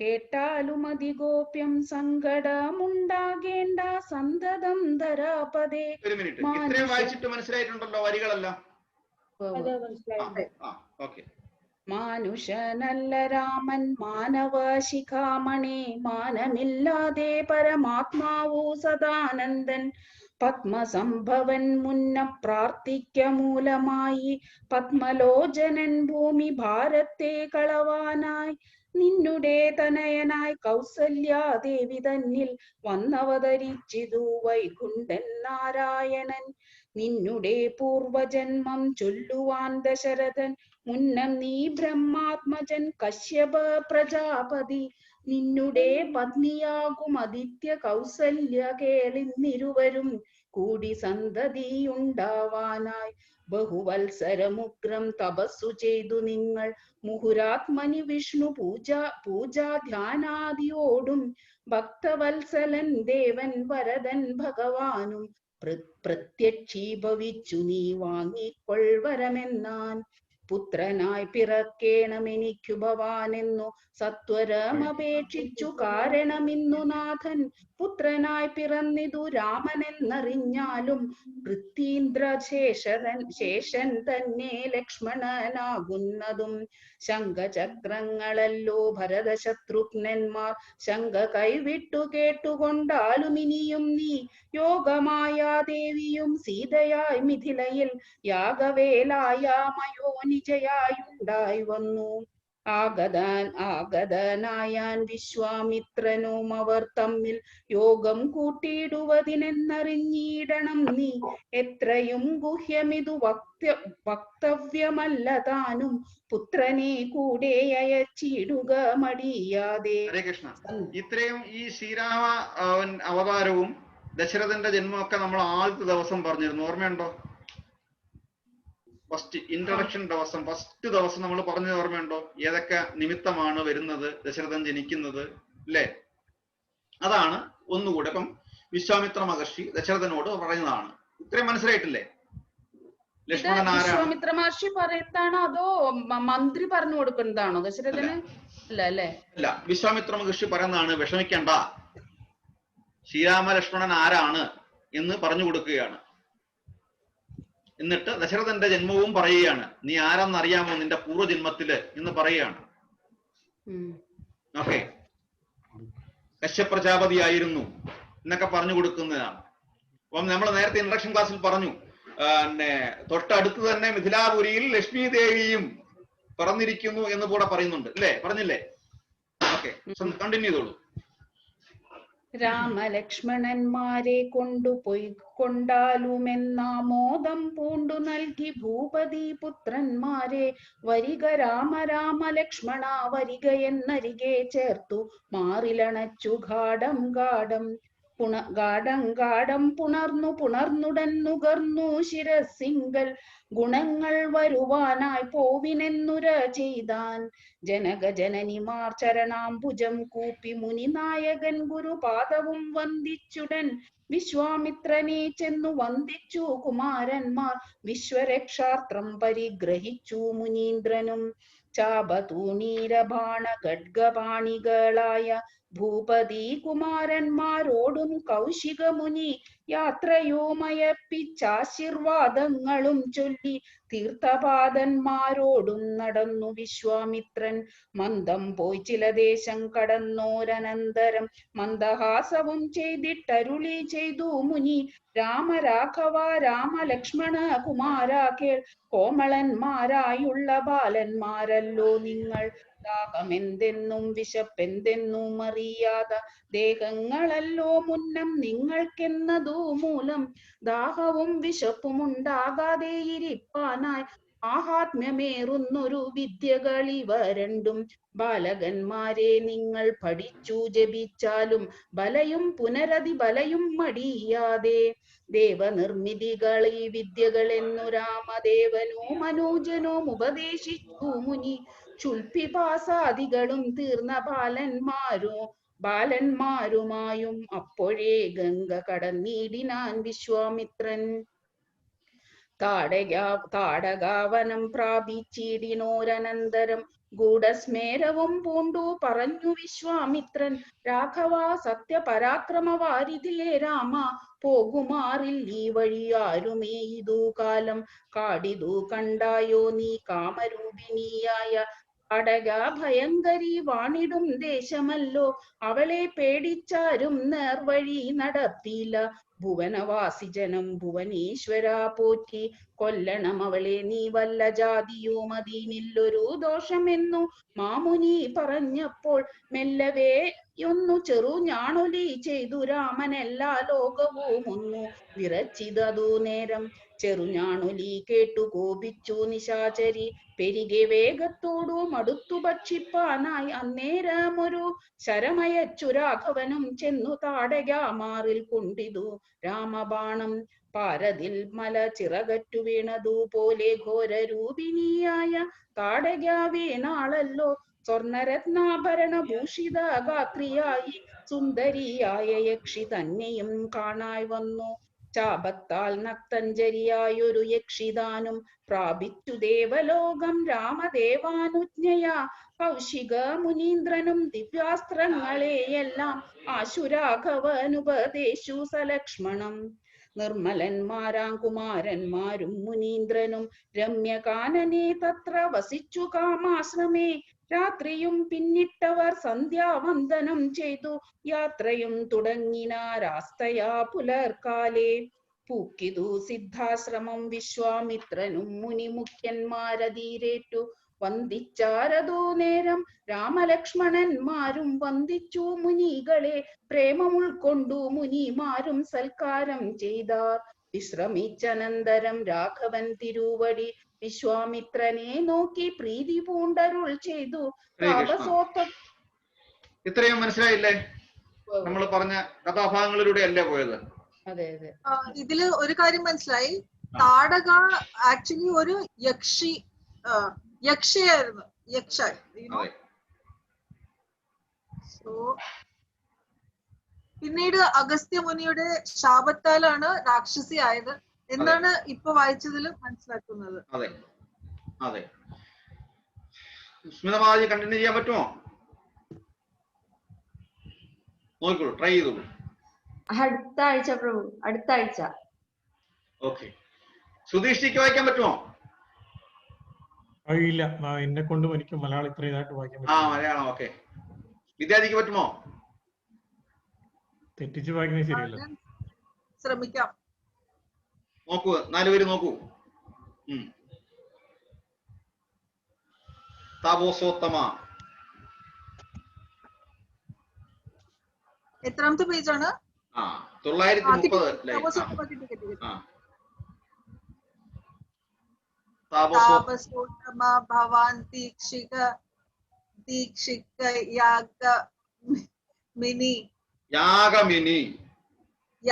കേട്ടാലും അതിഗോപ്യം സങ്കടമുണ്ടാകേണ്ട സന്തതം ധരാപദേ. ഒരു മിനിറ്റ്, ഇത്രയും വായിച്ചിട്ട് മനസ്സിലായിട്ടുണ്ടല്ലോ വരികളെല്ലാം? മാനുഷനല്ല രാമൻ മാനവ ശിഖാമണി, മാനമില്ലാതെ പരമാത്മാവു സദാനന്ദൻ. പത്മസംഭവൻ മുന്ന പ്രാർത്ഥിക്ക മൂലമായി പത്മലോചനൻ ഭൂമി ഭാരത്തെ കളവാനായി. നിന്നുടെ തനയനായി കൗസല്യാദേവി തന്നിൽ വന്നവതരിച്ചിതു വൈകുണ്ഠൻ നാരായണൻ. നിന്നുടെ പൂർവജന്മം ചൊല്ലുവാൻ ദശരഥൻ മുന്നം നീ ബ്രഹ്മാത്മജൻ കശ്യപ പ്രജാപതി. നിന്നുടെ പത്നിയാകും ആദിത്യ കൗസല്യ കേളിന്നിരുവരും കൂടി സന്തതിയുണ്ടാവാനായി. ബഹുവത്സരമുഗ്രം തപസ്സു ചെയ്തു നിങ്ങൾ മുഹുരാത്മനി വിഷ്ണു പൂജാധ്യാനാദിയോടും. ഭക്തവത്സലൻ ദേവൻ വരദൻ ഭഗവാനും പ്രത്യക്ഷീഭവിച്ചു നീ വാങ്ങിക്കൊൾവരമെന്നാൻ. പുത്രനായി പിറക്കേണമെനിക്കു ഭവാനെന്നു സത്വരമപേക്ഷിച്ചു കാരണമിന്നു നാഥൻ പുത്രനായി പിറന്നിതു രാമനെന്നറിഞ്ഞാലും ശേഷൻ തന്നെ ലക്ഷ്മണനാകുന്നതും ശംഖചക്രങ്ങളല്ലോ ഭരതശത്രുഘ്നന്മാർ ശങ്ക കൈവിട്ടു കേട്ടുകൊണ്ടാലും ഇനിയും നീ യോഗമായ ദേവിയും സീതയായി മിഥിലയിൽ യാഗവേലായ മയോനിജയായുണ്ടായി വന്നു. ആഗതനായാൻ വിശ്വാമിത്രനും അവർ തമ്മിൽ യോഗം കൂട്ടിയിടുവതിനെന്നറിഞ്ഞിടണം നീ എത്രയും ഗുഹ്യമിതു വക്തവ്യമല്ല താനും പുത്രനെ കൂടെ അയച്ചിടുക മടിയാതെ. ഹരേ കൃഷ്ണ. ഇത്രയും ഈ ശ്രീരാമ അവതാരവും ദശരഥന്റെ ജന്മമൊക്കെ നമ്മൾ ആദ്യത്തെ ദിവസം പറഞ്ഞിരുന്നു, ഓർമ്മയുണ്ടോ? ഫസ്റ്റ് ഇൻട്രൊഡക്ഷൻ ദിവസം, ഫസ്റ്റ് ദിവസം നമ്മൾ പറഞ്ഞത് ഓർമ്മയുണ്ടോ? ഏതൊക്കെ നിമിത്തമാണ് വരുന്നത് ദശരഥൻ ജനിക്കുന്നത്, അല്ലേ? അതാണ് ഒന്നുകൂടെ ഇപ്പം വിശ്വാമിത്ര മഹർഷി ദശരഥനോട് പറയുന്നതാണ്. ഇത്രയും മനസ്സിലായിട്ടില്ലേ? ലക്ഷ്മണൻ ആരാണ്? വിശ്വാമിത്ര മഹർഷി പറയുന്നതാണോ അതോ മന്ത്രി പറഞ്ഞു കൊടുക്കുന്നതാണോ ദശരഥന്? അല്ല അല്ലേ? അല്ല, വിശ്വാമിത്ര മഹർഷി പറയുന്നതാണ് വിഷമിക്കണ്ട, ശ്രീരാമ ലക്ഷ്മണൻ ആരാണ് എന്ന് പറഞ്ഞു കൊടുക്കുകയാണ്. എന്നിട്ട് ദശരഥന്റെ ജന്മവും പറയുകയാണ്. നീ ആരാന്നറിയാമോ നിന്റെ പൂർവ്വജന്മത്തില് എന്ന് പറയുകയാണ്. ഓക്കെ, കശ്യപ പ്രജാപതിയായിരുന്നു എന്നൊക്കെ പറഞ്ഞു കൊടുക്കുന്നതാണ്. അപ്പം നമ്മൾ നേരത്തെ ഇൻട്രഡക്ഷൻ ക്ലാസ്സിൽ പറഞ്ഞു, തൊട്ടടുത്ത് തന്നെ മിഥിലാപുരിയിൽ ലക്ഷ്മി ദേവിയും പറന്നിരിക്കുന്നു എന്ന് കൂടെ പറയുന്നുണ്ട്, അല്ലേ? പറഞ്ഞില്ലേ? ഓക്കെ, കണ്ടിന്യൂ ചെയ്തോളൂ. രാമലക്ഷ്മണന്മാരെ കൊണ്ടുപോയി കൊണ്ടാലുമെന്നാമോദം പൂണ്ടു നൽകി ഭൂപതി പുത്രന്മാരെ വരിക രാമ രാമ ലക്ഷ്മണ വരിക എന്നരികെ ചേർത്തു മാറിലണച്ചു ഗാഠം പുണർന്നുടൻ നുകർന്നു ശിരസിങ്കൽ ഗുണങ്ങൾ വരുവാനായി പോവിനെന്നുര ചെയ്താൻ ജനകജനനിമാർ ചരണാംബുജം കൂപ്പി മുനിനായകൻ ഗുരുപാദവും വന്ദിച്ചുടൻ വിശ്വാമിത്രനെ ചെന്നു വന്ദിച്ചു കുമാരന്മാർ വിശ്വരക്ഷാത്രം പരിഗ്രഹിച്ചു മുനീന്ദ്രനും ചാപതൂണീരബാണ ഖഡ്ഗപാണികളായ ഭൂപതി കുമാരന്മാരോടും കൗശിക മുനി യാത്രയോ മയപ്പിച്ചാശീർവാദങ്ങളും ചൊല്ലി തീർത്ഥപാദന്മാരോടും നടന്നു വിശ്വാമിത്രൻ മന്ദം പോയി ചില ദേശം കടന്നോരനന്തരം മന്ദഹാസവും ചെയ്തിട്ടരുളി ചെയ്തു മുനി രാമ രാഘവ രാമ ലക്ഷ്മണ കുമാര കേൾ കോമളന്മാരായുള്ള ബാലന്മാരല്ലോ നിങ്ങൾ ദാഹമെന്തെന്നും വിശപ്പെന്തെന്നും അറിയാത ദേഹങ്ങളല്ലോ മുന്നം നിങ്ങൾക്കെന്നതു മൂലം ദാഹവും വിശപ്പും ഉണ്ടാകാതെ ഇരിപ്പാനായി ആഹാത്മ്യമേറുന്നൊരു വിദ്യകളിവ രണ്ടും ബാലകന്മാരെ നിങ്ങൾ പഠിച്ചു ജപിച്ചാലും ബലയും പുനരതി ബലയും മടിയാതെ ദേവനിർമ്മിതികൾ ഈ വിദ്യകളെന്നു രാമദേവനോ മനോജനോ ഉപദേശിച്ചു മുനി ചുൽപ്പിപാസാദികളും തീർന്ന ബാലന്മാരുമായും അപ്പോഴേ ഗംഗ കടന്നിടിനാൻ വിശ്വാമിത്രൻ താടകാവനം പ്രാപിച്ചിടിനോരനന്തരം ഗൂഢസ്മേരവും പൂണ്ടു പറഞ്ഞു വിശ്വാമിത്രൻ രാഘവ സത്യപരാക്രമവാരിധിലേ രാമ പോകുമാറിൽ ഈ വഴി ആരുമേ ഇതു കാലം കാടിതു കണ്ടായോ നീ കാമരൂപിണിയായ താടക ഭയങ്കരി വാണിടും ദേശമല്ലോ അവളെ പേടിച്ചാരും നേർവഴി നടത്തിയില്ല ഭുവനവാസി ജനം ഭുവനേശ്വര പോറ്റി കൊല്ലണം അവളെ നീ വല്ല ജാതിയും അതിനില്ലൊരു ദോഷമെന്നു മാമുനി പറഞ്ഞപ്പോൾ മെല്ലവേ ഒന്നു ചെറു ഞാണൊലി ചെയ്തു രാമൻ എല്ലാ ലോകവും ഒന്നു വിറച്ചിതതു നേരം ചെറുഞാണൊലി കേട്ടു കോപിച്ചു നിശാചരി പെരികെ വേഗത്തോടും അടുത്തു ഭക്ഷിപ്പാനായി അന്നേരമൊരു ശരമയച്ചു രാഘവനും ചെന്നു താടകാമാറിൽ കൊണ്ടിതു രാമബാണം പാരതിൽ മല ചിറകറ്റു വീണതു പോലെ ഘോരരൂപിണിയായ താടക വീണാളല്ലോ സ്വർണരത്നാഭരണ ഭൂഷിത ഗാത്രിയായി സുന്ദരിയായ യക്ഷി തന്നെയും കാണായി വന്നു ശാപത്താൽ നക്തഞ്ജരിയായൊരു യക്ഷിതാനും പ്രാപിച്ചു ദേവലോകം രാമദേവാനുജ്ഞയാ. കൗശിക മുനീന്ദ്രനും ദിവ്യാസ്ത്രങ്ങളെയെല്ലാം ആശുരാഘവനുപദേശു സലക്ഷ്മണം. നിർമ്മലന്മാരാം കുമാരന്മാരും മുനീന്ദ്രനും രമ്യകാനനെ തത്ര വസിച്ചു കാമാശ്രമേ. രാത്രിയും പിന്നിട്ടവർ സന്ധ്യാവന്ദനം ചെയ്തു യാത്രയും തുടങ്ങിനാരാസ്തയാ പുലർക്കാലേ. പൂക്കിതു സിദ്ധാശ്രമം വിശ്വാമിത്രനും മുനിമുഖ്യന്മാരതീരേറ്റു വന്ദിച്ചാരതോ നേരം. രാമലക്ഷ്മണന്മാരും വന്ദിച്ചു മുനികളെ പ്രേമം ഉൾക്കൊണ്ടു മുനിമാരും സൽക്കാരം ചെയ്താർ. വിശ്രമിച്ചനന്തരം രാഘവൻ തിരുവടി വിശ്വാമിത്രനെ നോക്കി പ്രീതി പൂണ്ടരുൾ ചെയ്തു. ഇത്രയും മനസ്സിലായില്ലേ? നമ്മൾ പറഞ്ഞ കഥാഭാഗങ്ങളിലൂടെ അല്ലേ പോയത്? അതെ അതെ. ഇതില് ഒരു കാര്യം മനസ്സിലായി. താടക ആക്ച്വലി ഒരു യക്ഷയായിരുന്നു. സോ പിന്നീട് അഗസ്ത്യ മുനിയുടെ ശാപത്താലാണ് രാക്ഷസി ആയത് എന്നാണ് ഇപ്പൊ വായിച്ചതിൽ മനസ്സിലാക്കുന്നത്. അതെ അതെ. സ്മിതമാജി കണ്ടിന്യൂ ചെയ്യാൻ പറ്റുമോ? നോക്കിക്കോളൂ, ട്രൈ ചെയ്തോളൂ. അടുത്ത ആഴ്ച പ്രഭു, അടുത്ത ആഴ്ച. ഓക്കെ. സുധീഷ്ടിക്ക് വായിക്കാൻ പറ്റുമോ? ഇല്ല, എന്നെ കൊണ്ടും എനിക്ക് മലയാളം ഇത്ര ഇതായിട്ട് വായിക്കാൻ പറ്റും. മലയാളം ഓക്കെ. വിദ്യാർത്ഥിക്ക് പറ്റുമോ? തെറ്റിച്ച് വായിക്കുന്നത് ശരിയല്ല. ശ്രമിക്കാം. നോക്കൂ, 4 പേര് നോക്കൂ. താപോസോത്തമ എത്രാമത്തെ പേജാണ്? 930. താപസോത്തമ ഭവാൻ ദീക്ഷിക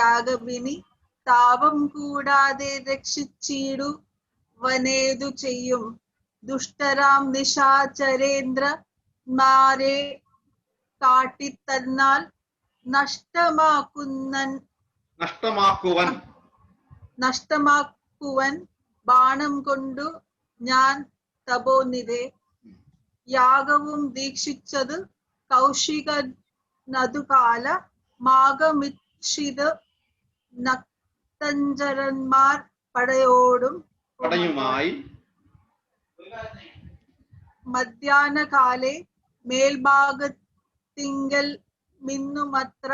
യാഗമിനി താപം കൂടാതെ രക്ഷിച്ചിടു വനേതു ചെയ്യും ദുഷ്ടരാം നിശാചരേന്ദ്രന്മാരെ കാട്ടിത്തന്നാൽ നഷ്ടമാക്കുവൻ ബാണം കൊണ്ടു ഞാൻ തപോനിധേ. യാഗവും ദീക്ഷിച്ചത് കൗശിക നദുകാല മാഗമിക്ഷിത് നക്തഞ്ചരന്മാർ പടയുമായി മധ്യാഹ്നകാലെ മേൽഭാഗത്തിങ്കൽ മിന്നുമത്ര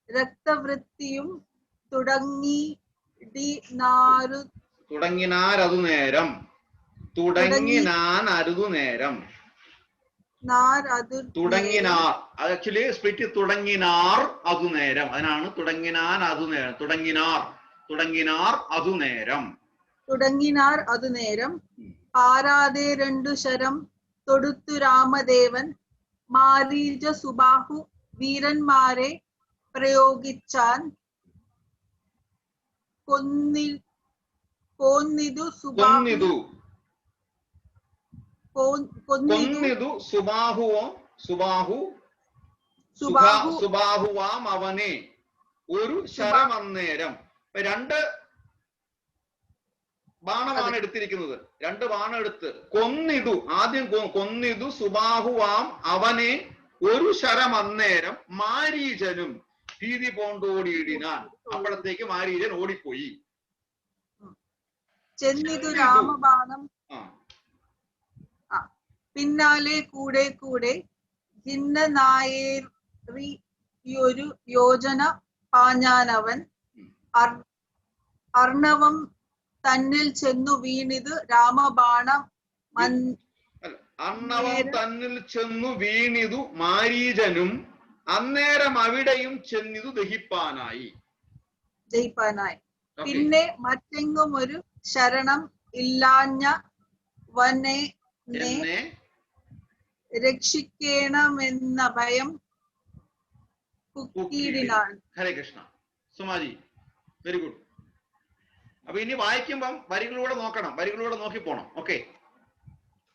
രക്തവൃത്തിയും ആക്ച്വലി സ്പ്ലിറ്റ് തുടങ്ങിനാർ അതുനേരം. അതിനാണ് തുടങ്ങിനാർ അതുനേരം. പാരാതെ 2 ശരം തൊടുത്തു രാമദേവൻ മാരീച സുബാഹു വീരന്മാരെ പ്രയോഗിച്ചാൻ. കൊന്നിതു സുബാഹുവാം അവനെ ഒരു ശരമന്നേരം. 2 ബാണമാണ് എടുത്തിരിക്കുന്നത്. 2 ബാണം എടുത്ത് ആദ്യം കൊന്നിതു സുബാഹുവാം അവനെ ഒരു ശരമന്നേരം മാരീചനും ഭീതി പോണ്ടോടിയിടിനാൻ. അപ്പോഴത്തേക്ക് മാരീചൻ ഓടിപ്പോയി. ചെന്നിതു രാമബാണം പിന്നാലെ കൂടെ ഭിന്നനായേറിയൊരു യോജന പാഞ്ഞാനവൻ. അർണവം തന്നിൽ ചെന്നു വീണിത് രാമബാണം മാരീചനും അന്നേരം അവിടെയും ചെന്നിതു ദഹിപ്പാനായി. പിന്നെ മറ്റെങ്ങും ഒരു ശരണം ഇല്ലാഞ്ഞ വനെ രക്ഷിക്കണമെന്ന ഭയം കുക്കീടിനാണ്. ഹരേ കൃഷ്ണ. Sumaji very good. അപ്പൊ ഇനി വായിക്കുമ്പം വരികളിലൂടെ നോക്കണം, വരികളിലൂടെ നോക്കി പോണം. ഓക്കെ,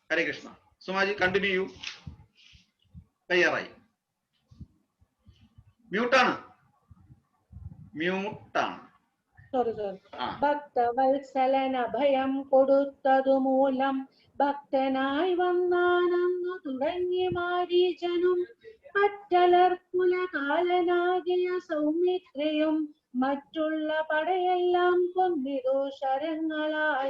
ഹരേ കൃഷ്ണ. സുമാജി കണ്ടിന്യൂ. തയ്യാറായി? മ്യൂട്ടാണ്. ഭക്തവത്സലന ഭയം കൊടുത്തതു മൂലം ഭക്തനായി വന്നാനെന്നു തുടങ്ങി മാരീചനും മറ്റലർക്കുലകാലനാകിയ സൗമിത്രയും മറ്റുള്ള പടയെല്ലാം കൊന്നിതു ശരങ്ങളാൽ.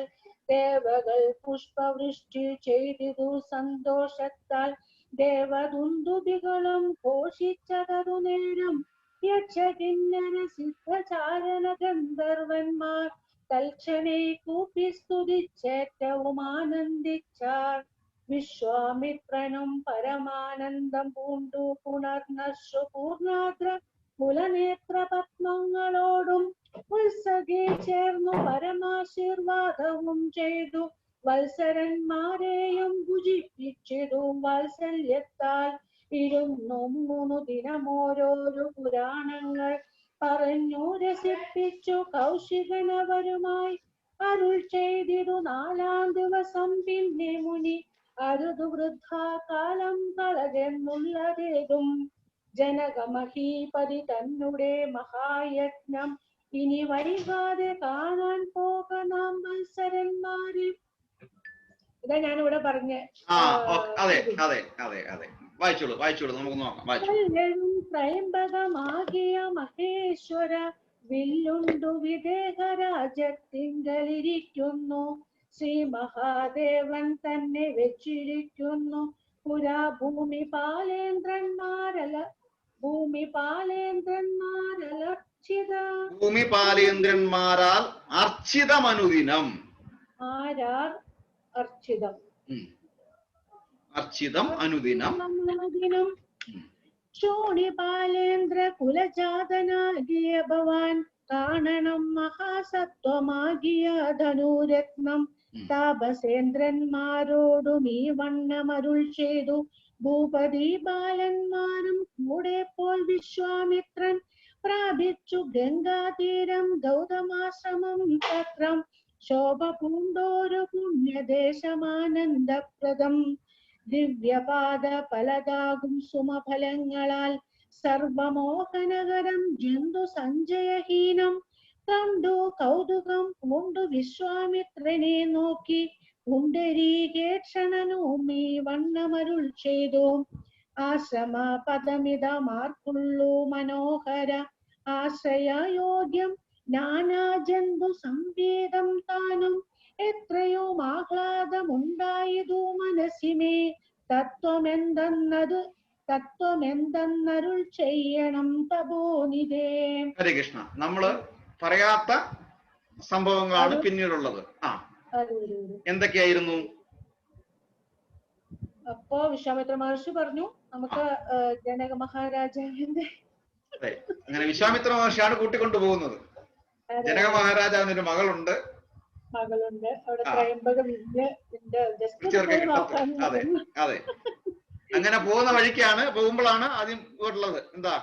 ദേവകൾ പുഷ്പവൃഷ്ടി ചെയ്തിതു സന്തോഷത്താൽ ദേവദുന്ദുഭികളും ഘോഷിച്ചതു നേരം യക്ഷകിന്നര സിദ്ധചാരണ ഗന്ധർവന്മാർ തൽക്ഷണേ കൂപ്പി സ്തുതിച്ചേറ്റവും ആനന്ദിച്ചാർ. വിശ്വാമിത്രനും പരമാനന്ദം പൂണ്ടു പുണർന്നശ്രു പൂർണാദ്ര കുലനേത്ര പത്മങ്ങളോടും ഉത്സകെ ചേർന്നു പരമാശീർവാദവും ചെയ്തു വത്സരന്മാരെയും ഭുജിപ്പിച്ചിതു വാത്സല്യത്താൽ. 2 ദിനമോരോരു പുരാണങ്ങൾ പറഞ്ഞു രസിപ്പിച്ചു കൗശികനവരുമായി അരുൾ ചെയ്തിതു 4-ാം ദിവസം പിന്നെ മുനി അരുതു വൃദ്ധാകാലം കളകെന്നുള്ളതേതും. ജനകമഹീപതി തന്നെ മഹായജ്ഞം ഇനി വൈകാതെ കാണാൻ പോക നാം വത്സരന്മാരെ. ഇതാ ഞാനിവിടെ പറഞ്ഞ വായിച്ചോളൂ നമുക്ക് നോക്കാം. ത്രയംബകമാകിയ മഹേശ്വര വില്ലുണ്ടു വിദേഹരാജത്തിങ്കലിരിക്കുന്നു. ശ്രീ മഹാദേവൻ തന്നെ വെച്ചിരിക്കുന്നു. പുരാ ഭൂമിപാലേന്ദ്രന്മാരാൽ അർച്ചിതമനുദിനം. ആരാർ അർച്ചിതം? അർച്ചിതം അനുദിനം. ശോണിപാലേന്ദ്ര കുലജാതനാകിയ ഭവാൻ കാണണം മഹാസത്വമാകിയ ധനുരത്നം. താപസേന്ദ്രന്മാരോടും ഈ വണ്ണമരുൾ ചെയ്തു ഭൂപതി ബാലന്മാരും കൂടെ പോൽ വിശ്വാമിത്രൻ പ്രാപിച്ചു ഗംഗാതീരം ഗൗതമാശ്രമം തത്രം. ശോഭ പൂണ്ടോരു പുണ്യദേശമാനന്ദപ്രദം. ദിവ്യപാദ ഫലദാകും സുമഫലങ്ങളാൽ സർവമോഹനകരം ജന്തു സഞ്ചയഹീനം കണ്ടു കൗതുകം പൂണ്ടു വിശ്വാമിത്രനെ നോക്കി പുണ്ടരീകേക്ഷണനും ഈ വണ്ണമരുൾ ചെയ്തു. ആശ്രമ പദമിതമാർക്കുള്ളു മനോഹര ആശ്രയയോഗ്യം നാനാ ജന്തു സംവേദം താനും എത്രയോ ആഹ്ലാദമുണ്ടായതു മനസ്സിമേ. തത്വമെന്തെന്നരുൾ ചെയ്യണം തപോനിധേ. ഹരേ കൃഷ്ണ. നമ്മള് പറയാത്ത സംഭവങ്ങളാണ് പിന്നീടുള്ളത്. എന്തൊക്കെയായിരുന്നു? അപ്പോ വിശ്വാമിത്ര മഹർഷി പറഞ്ഞു നമുക്ക് ജനക മഹാരാജാവിന്റെ അങ്ങനെ വിശ്വാമിത്ര മഹർഷിയാണ് കൂട്ടിക്കൊണ്ടുപോകുന്നത്. ജനക മഹാരാജാവിന് ഒരു മകളുണ്ട്. അവിടെ ത്രയംബകം. അതെ. അങ്ങനെ പോകുമ്പോഴാണ് ആദ്യം ഉള്ളത് എന്താ?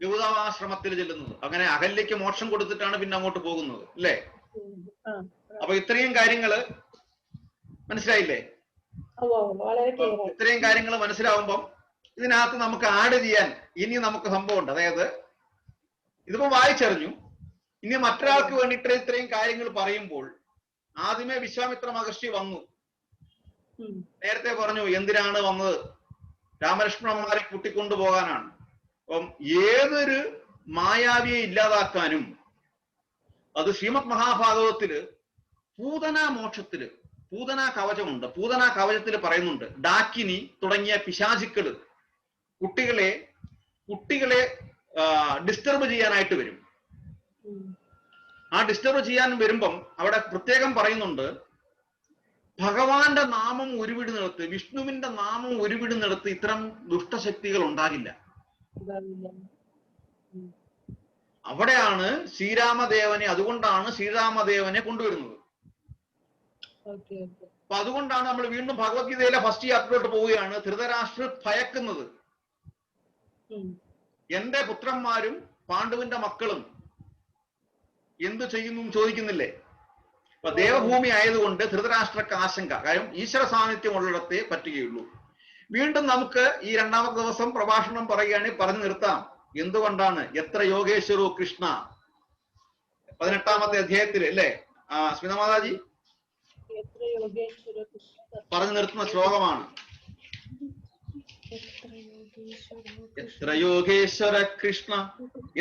ഗൗതമാശ്രമത്തിൽ ചെല്ലുന്നത്. അങ്ങനെ അഹല്യയ്ക്ക് മോക്ഷം കൊടുത്തിട്ടാണ് പിന്നെ അങ്ങോട്ട് പോകുന്നത് അല്ലേ? അപ്പൊ ഇത്രയും കാര്യങ്ങള് മനസ്സിലായില്ലേ? ഇത്രയും കാര്യങ്ങൾ മനസ്സിലാവുമ്പം ഇതിനകത്ത് നമുക്ക് ആഡ് ചെയ്യാൻ ഇനി നമുക്ക് സംഭവമുണ്ട്. അതായത് ഇതിപ്പോ വായിച്ചറിഞ്ഞു. ഇനി മറ്റൊരാൾക്ക് വേണ്ടിയിട്ട് ഇത്രയും കാര്യങ്ങൾ പറയുമ്പോൾ ആദ്യമേ വിശ്വാമിത്ര മഹർഷി വന്നു. നേരത്തെ പറഞ്ഞു എന്തിനാണ് വന്നത്? രാമലക്ഷ്മണന്മാരെ കൂട്ടിക്കൊണ്ടുപോകാനാണ്. അപ്പം ഏതൊരു മായാവിയെ ഇല്ലാതാക്കാനും അത് ശ്രീമദ് മഹാഭാഗവതത്തില് പൂതനാ മോക്ഷത്തില് പൂതനാ കവചമുണ്ട്. പൂതനാ കവചത്തിൽ പറയുന്നുണ്ട് ഡാക്കിനി തുടങ്ങിയ പിശാചുക്കള് കുട്ടികളെ ഡിസ്റ്റർബ് ചെയ്യാനായിട്ട് വരും. ആ ഡിസ്റ്റർബ് ചെയ്യാൻ വരുമ്പം അവിടെ പ്രത്യേകം പറയുന്നുണ്ട് ഭഗവാന്റെ നാമം ഉരുവിടുന്നിടത്ത്, വിഷ്ണുവിന്റെ നാമം ഉരുവിടുന്നിടത്ത് ഇത്തരം ദുഷ്ടശക്തികൾ ഉണ്ടാകില്ല. അവിടെയാണ് ശ്രീരാമദേവനെ, അതുകൊണ്ടാണ് ശ്രീരാമദേവനെ കൊണ്ടുവരുന്നത്. അപ്പൊ അതുകൊണ്ടാണ് നമ്മൾ വീണ്ടും ഭഗവത്ഗീതയിലെ ഫസ്റ്റ് ചാപ്റ്ററിലോട്ട് പോവുകയാണ്. ധൃതരാഷ്ട്ര ഭയക്കുന്നത് എന്റെ പുത്രന്മാരും പാണ്ഡുവിന്റെ മക്കളും എന്തു ചെയ്യുന്നു ചോദിക്കുന്നില്ലേ? അപ്പൊ ദേവഭൂമി ആയതുകൊണ്ട് ധൃതരാഷ്ട്രക്ക് ആശങ്ക. കാര്യം ഈശ്വര സാന്നിധ്യം ഉള്ളിടത്തേ പറ്റുകയുള്ളൂ. വീണ്ടും നമുക്ക് ഈ 2ാമത്തെ ദിവസം പ്രഭാഷണം പറയുകയാണെങ്കിൽ പറഞ്ഞു നിർത്താം. എന്തുകൊണ്ടാണ്? എത്ര യോഗേശ്വരോ കൃഷ്ണ 18-ാമത്തെ അധ്യായത്തിൽ അല്ലേ? സ്മിത മാതാജി പറഞ്ഞു നിർത്തുന്ന ശ്ലോകമാണ്. എത്ര യോഗേശ്വര കൃഷ്ണ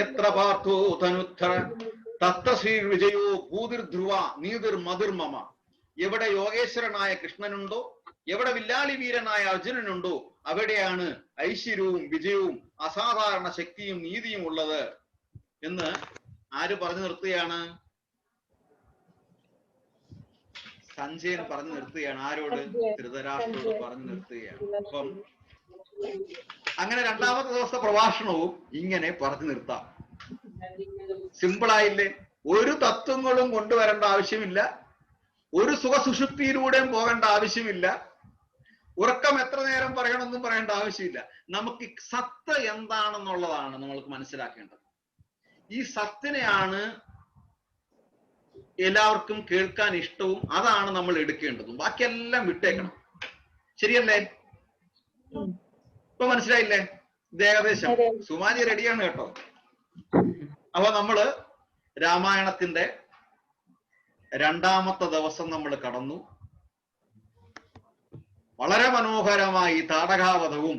എത്ര പാർത്ഥോ ധനുദ്ധര തത്ര ശ്രീ വിജയോ ഭൂതിർധ്രുവ നീതിർ മധുർമമ. എവിടെ യോഗേശ്വരനായ കൃഷ്ണനുണ്ടോ, എവിടെ വില്ലാളി വീരനായ അർജുനനുണ്ടോ, അവിടെയാണ് ഐശ്വര്യവും വിജയവും അസാധാരണ ശക്തിയും നീതിയും ഉള്ളത് എന്ന് ആര് പറഞ്ഞു നിർത്തുകയാണ്? സഞ്ജയൻ പറഞ്ഞു നിർത്തുകയാണ്. ആരോട്? ധൃതരാഷ്ട്രോട് പറഞ്ഞു നിർത്തുകയാണ്. അപ്പം അങ്ങനെ 2-ാമത്തെ ദിവസത്തെ പ്രഭാഷണവും ഇങ്ങനെ പറഞ്ഞു നിർത്താം. സിമ്പിളായില്ലേ? ഒരു തത്വങ്ങളും കൊണ്ടുവരേണ്ട ആവശ്യമില്ല, ഒരു സുഖസുഷുപ്തിയിലൂടെയും പോകേണ്ട ആവശ്യമില്ല, ഉറക്കം എത്ര നേരം പറയണമെന്നും പറയേണ്ട ആവശ്യമില്ല. നമുക്ക് സത്ത് എന്താണെന്നുള്ളതാണ് നമ്മൾക്ക് മനസ്സിലാക്കേണ്ടത്. ഈ സത്തിനെയാണ് എല്ലാവർക്കും കേൾക്കാൻ ഇഷ്ടവും, അതാണ് നമ്മൾ എടുക്കേണ്ടതും. ബാക്കിയെല്ലാം വിട്ടേക്കണം. ശരിയല്ലേ? ഇപ്പൊ മനസ്സിലായില്ലേ? ഇത് ഏകദേശം സുമാജി റെഡിയാണ് കേട്ടോ. അപ്പൊ നമ്മള് രാമായണത്തിന്റെ 2-ാമത്തെ ദിവസം നമ്മൾ കടന്നു. വളരെ മനോഹരമായി താടകാവധവും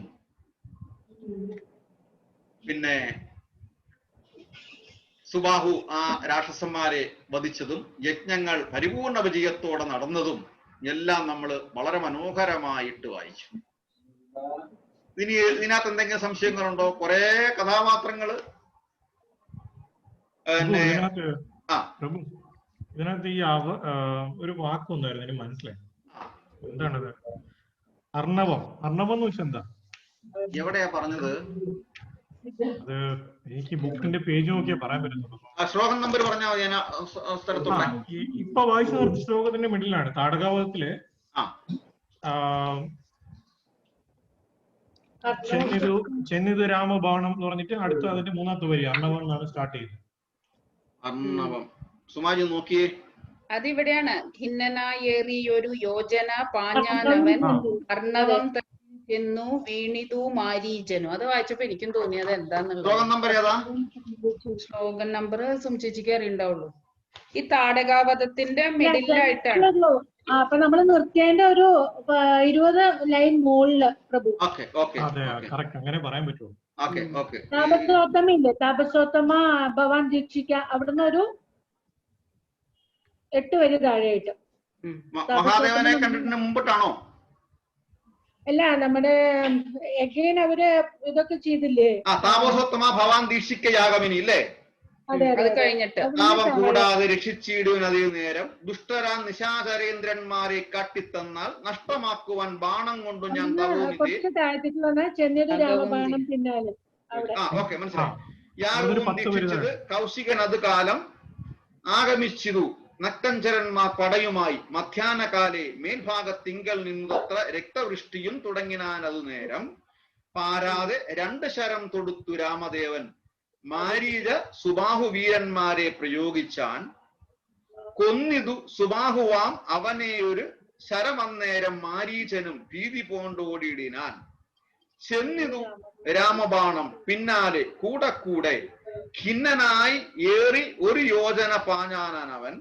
പിന്നെ സുബാഹു ആ രാക്ഷസന്മാരെ വധിച്ചതും യജ്ഞങ്ങൾ പരിപൂർണ വിജയത്തോടെ നടന്നതും എല്ലാം നമ്മൾ വളരെ മനോഹരമായിട്ട് വായിച്ചു. ഇതിനകത്ത് എന്തെങ്കിലും സംശയങ്ങളുണ്ടോ? കുറെ കഥാപാത്രങ്ങള് ഇതിനകത്ത് ഈ ഒരു വാക്കൊന്നായിരുന്നു എനിക്ക് മനസ്സിലായി. എന്താണത്? അർണവം. അർണവം എന്ന് വെച്ചാൽ എന്താ? എവിടെയാ പറഞ്ഞത്? അത് എനിക്ക് ബുക്കിന്റെ പേജ് നോക്കിയാ പറയാൻ പറ്റുന്നുള്ളൂ. ശ്ലോകം നമ്പർ പറഞ്ഞാൽ ഇപ്പൊ വായിച്ച ശ്ലോകത്തിന്റെ മിഡിലാണ്. താടകാവധത്തില് ചെന്നിതു രാമബാണം എന്ന് പറഞ്ഞിട്ട് അടുത്ത അതിന്റെ 3-ാമത്തെ വരി അർണവം എന്നാണ് സ്റ്റാർട്ട് ചെയ്തത്. അർണവം സുമാജി നോക്കിയേ. അതിവിടെയാണ്. ഖിന്നനായേറിയൊരു യോജന പാഞ്ഞാനവൻ അർണവം ചെന്നു വീണിതു മാരീജനു. അത് വായിച്ചപ്പോ എനിക്കും തോന്നിയത് എന്താന്നുള്ളത്. ശ്ലോകം നമ്പർ സുംചേച്ചിക്ക് അറിയണ്ടാവുള്ളൂ. ഈ താടകാവധത്തിന്റെ മിഡിലായിട്ടാണ്. അപ്പൊ നമ്മൾ നിർത്തേണ്ട ഒരു 20 ലൈൻ മുകളില് പ്രഭു. അങ്ങനെ പറയാൻ പറ്റുമോ? താപസോത്തമില്ലേ? താപസോത്തമ ഭവാൻ ദീക്ഷിക്ക. അവിടുന്ന് ഒരു 8 വരി താഴെയായിട്ട്. മഹാദേവനെ കണ്ടിട്ട് മുമ്പിട്ടാണോ? അല്ല, നമ്മുടെ എഗെയിൻ അവര് ഇതൊക്കെ ചെയ്തില്ലേ? താപസോത്തമ ഭവാൻ ദീക്ഷിക്കയാഗമിനി ഇല്ലേ? അത് കഴിഞ്ഞിട്ട് പാപം കൂടാതെ രക്ഷിച്ചിടുവാൻ അതേ നേരം ദുഷ്ടരാ നിശാചരേന്ദ്രന്മാരെ കാട്ടിത്തന്നാൽ നഷ്ടമാക്കുവാൻ ബാണം കൊണ്ടു ഞാൻ കുറച്ച് താഴത്തേക്ക് വന്നാൽ ചെന്നൈ രാമബാണം പിന്നാലെ. ഓക്കെ, മനസ്സിലായി. യാഗവും ദീക്ഷിച്ചത് കൗശികൻ അത് കാലം ആഗമിച്ചിരു നക്തഞ്ചരന്മാർ പടയുമായി മധ്യാഹ്നകാലെ മേൽഭാഗത്തിങ്കൽ നിന്നത്ര രക്തവൃഷ്ടിയും തുടങ്ങിനാൻ അതു നേരം പാരാതെ 2 ശരം തൊടുത്തു രാമദേവൻ മാരീച സുബാഹു വീരന്മാരെ പ്രയോഗിച്ചാൻ കൊന്നിതു സുബാഹുവാം അവനെയൊരു ശരമന്നേരം മാരീചനും ഭീതി പോണ്ടോടിയിടിനാൻ ചെന്നിതു രാമബാണം പിന്നാലെ കൂടെ കൂടെ ഖിന്നനായി ഏറി 1 യോജന പാഞ്ഞാനാൻ അവൻ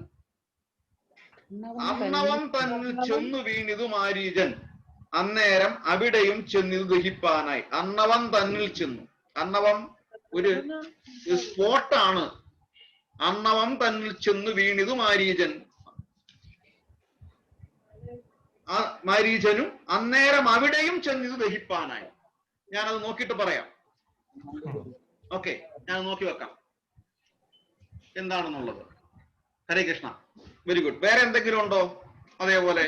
അർണവം തന്നിൽ ചെന്നു വീണിതു മാരീചൻ അന്നേരം അവിടെയും ചെന്നിതു ദഹിപ്പാനായി. അർണവം തന്നിൽ ചെന്നു. അർണവം ഒരു സ്പോട്ടാണ്. അർണവം തന്നിൽ ചെന്നു വീണിതു മാരീചൻ മാരീചനും അന്നേരം അവിടെയും ചെന്നിതു ദഹിപ്പാനായി. ഞാനത് നോക്കിയിട്ട് പറയാം. ഓക്കെ, ഞാൻ നോക്കി വെക്കാം എന്താണെന്നുള്ളത്. ഹരേ കൃഷ്ണ. Very good. വേറെ എന്തെങ്കിലും ഉണ്ടോ? അതേപോലെ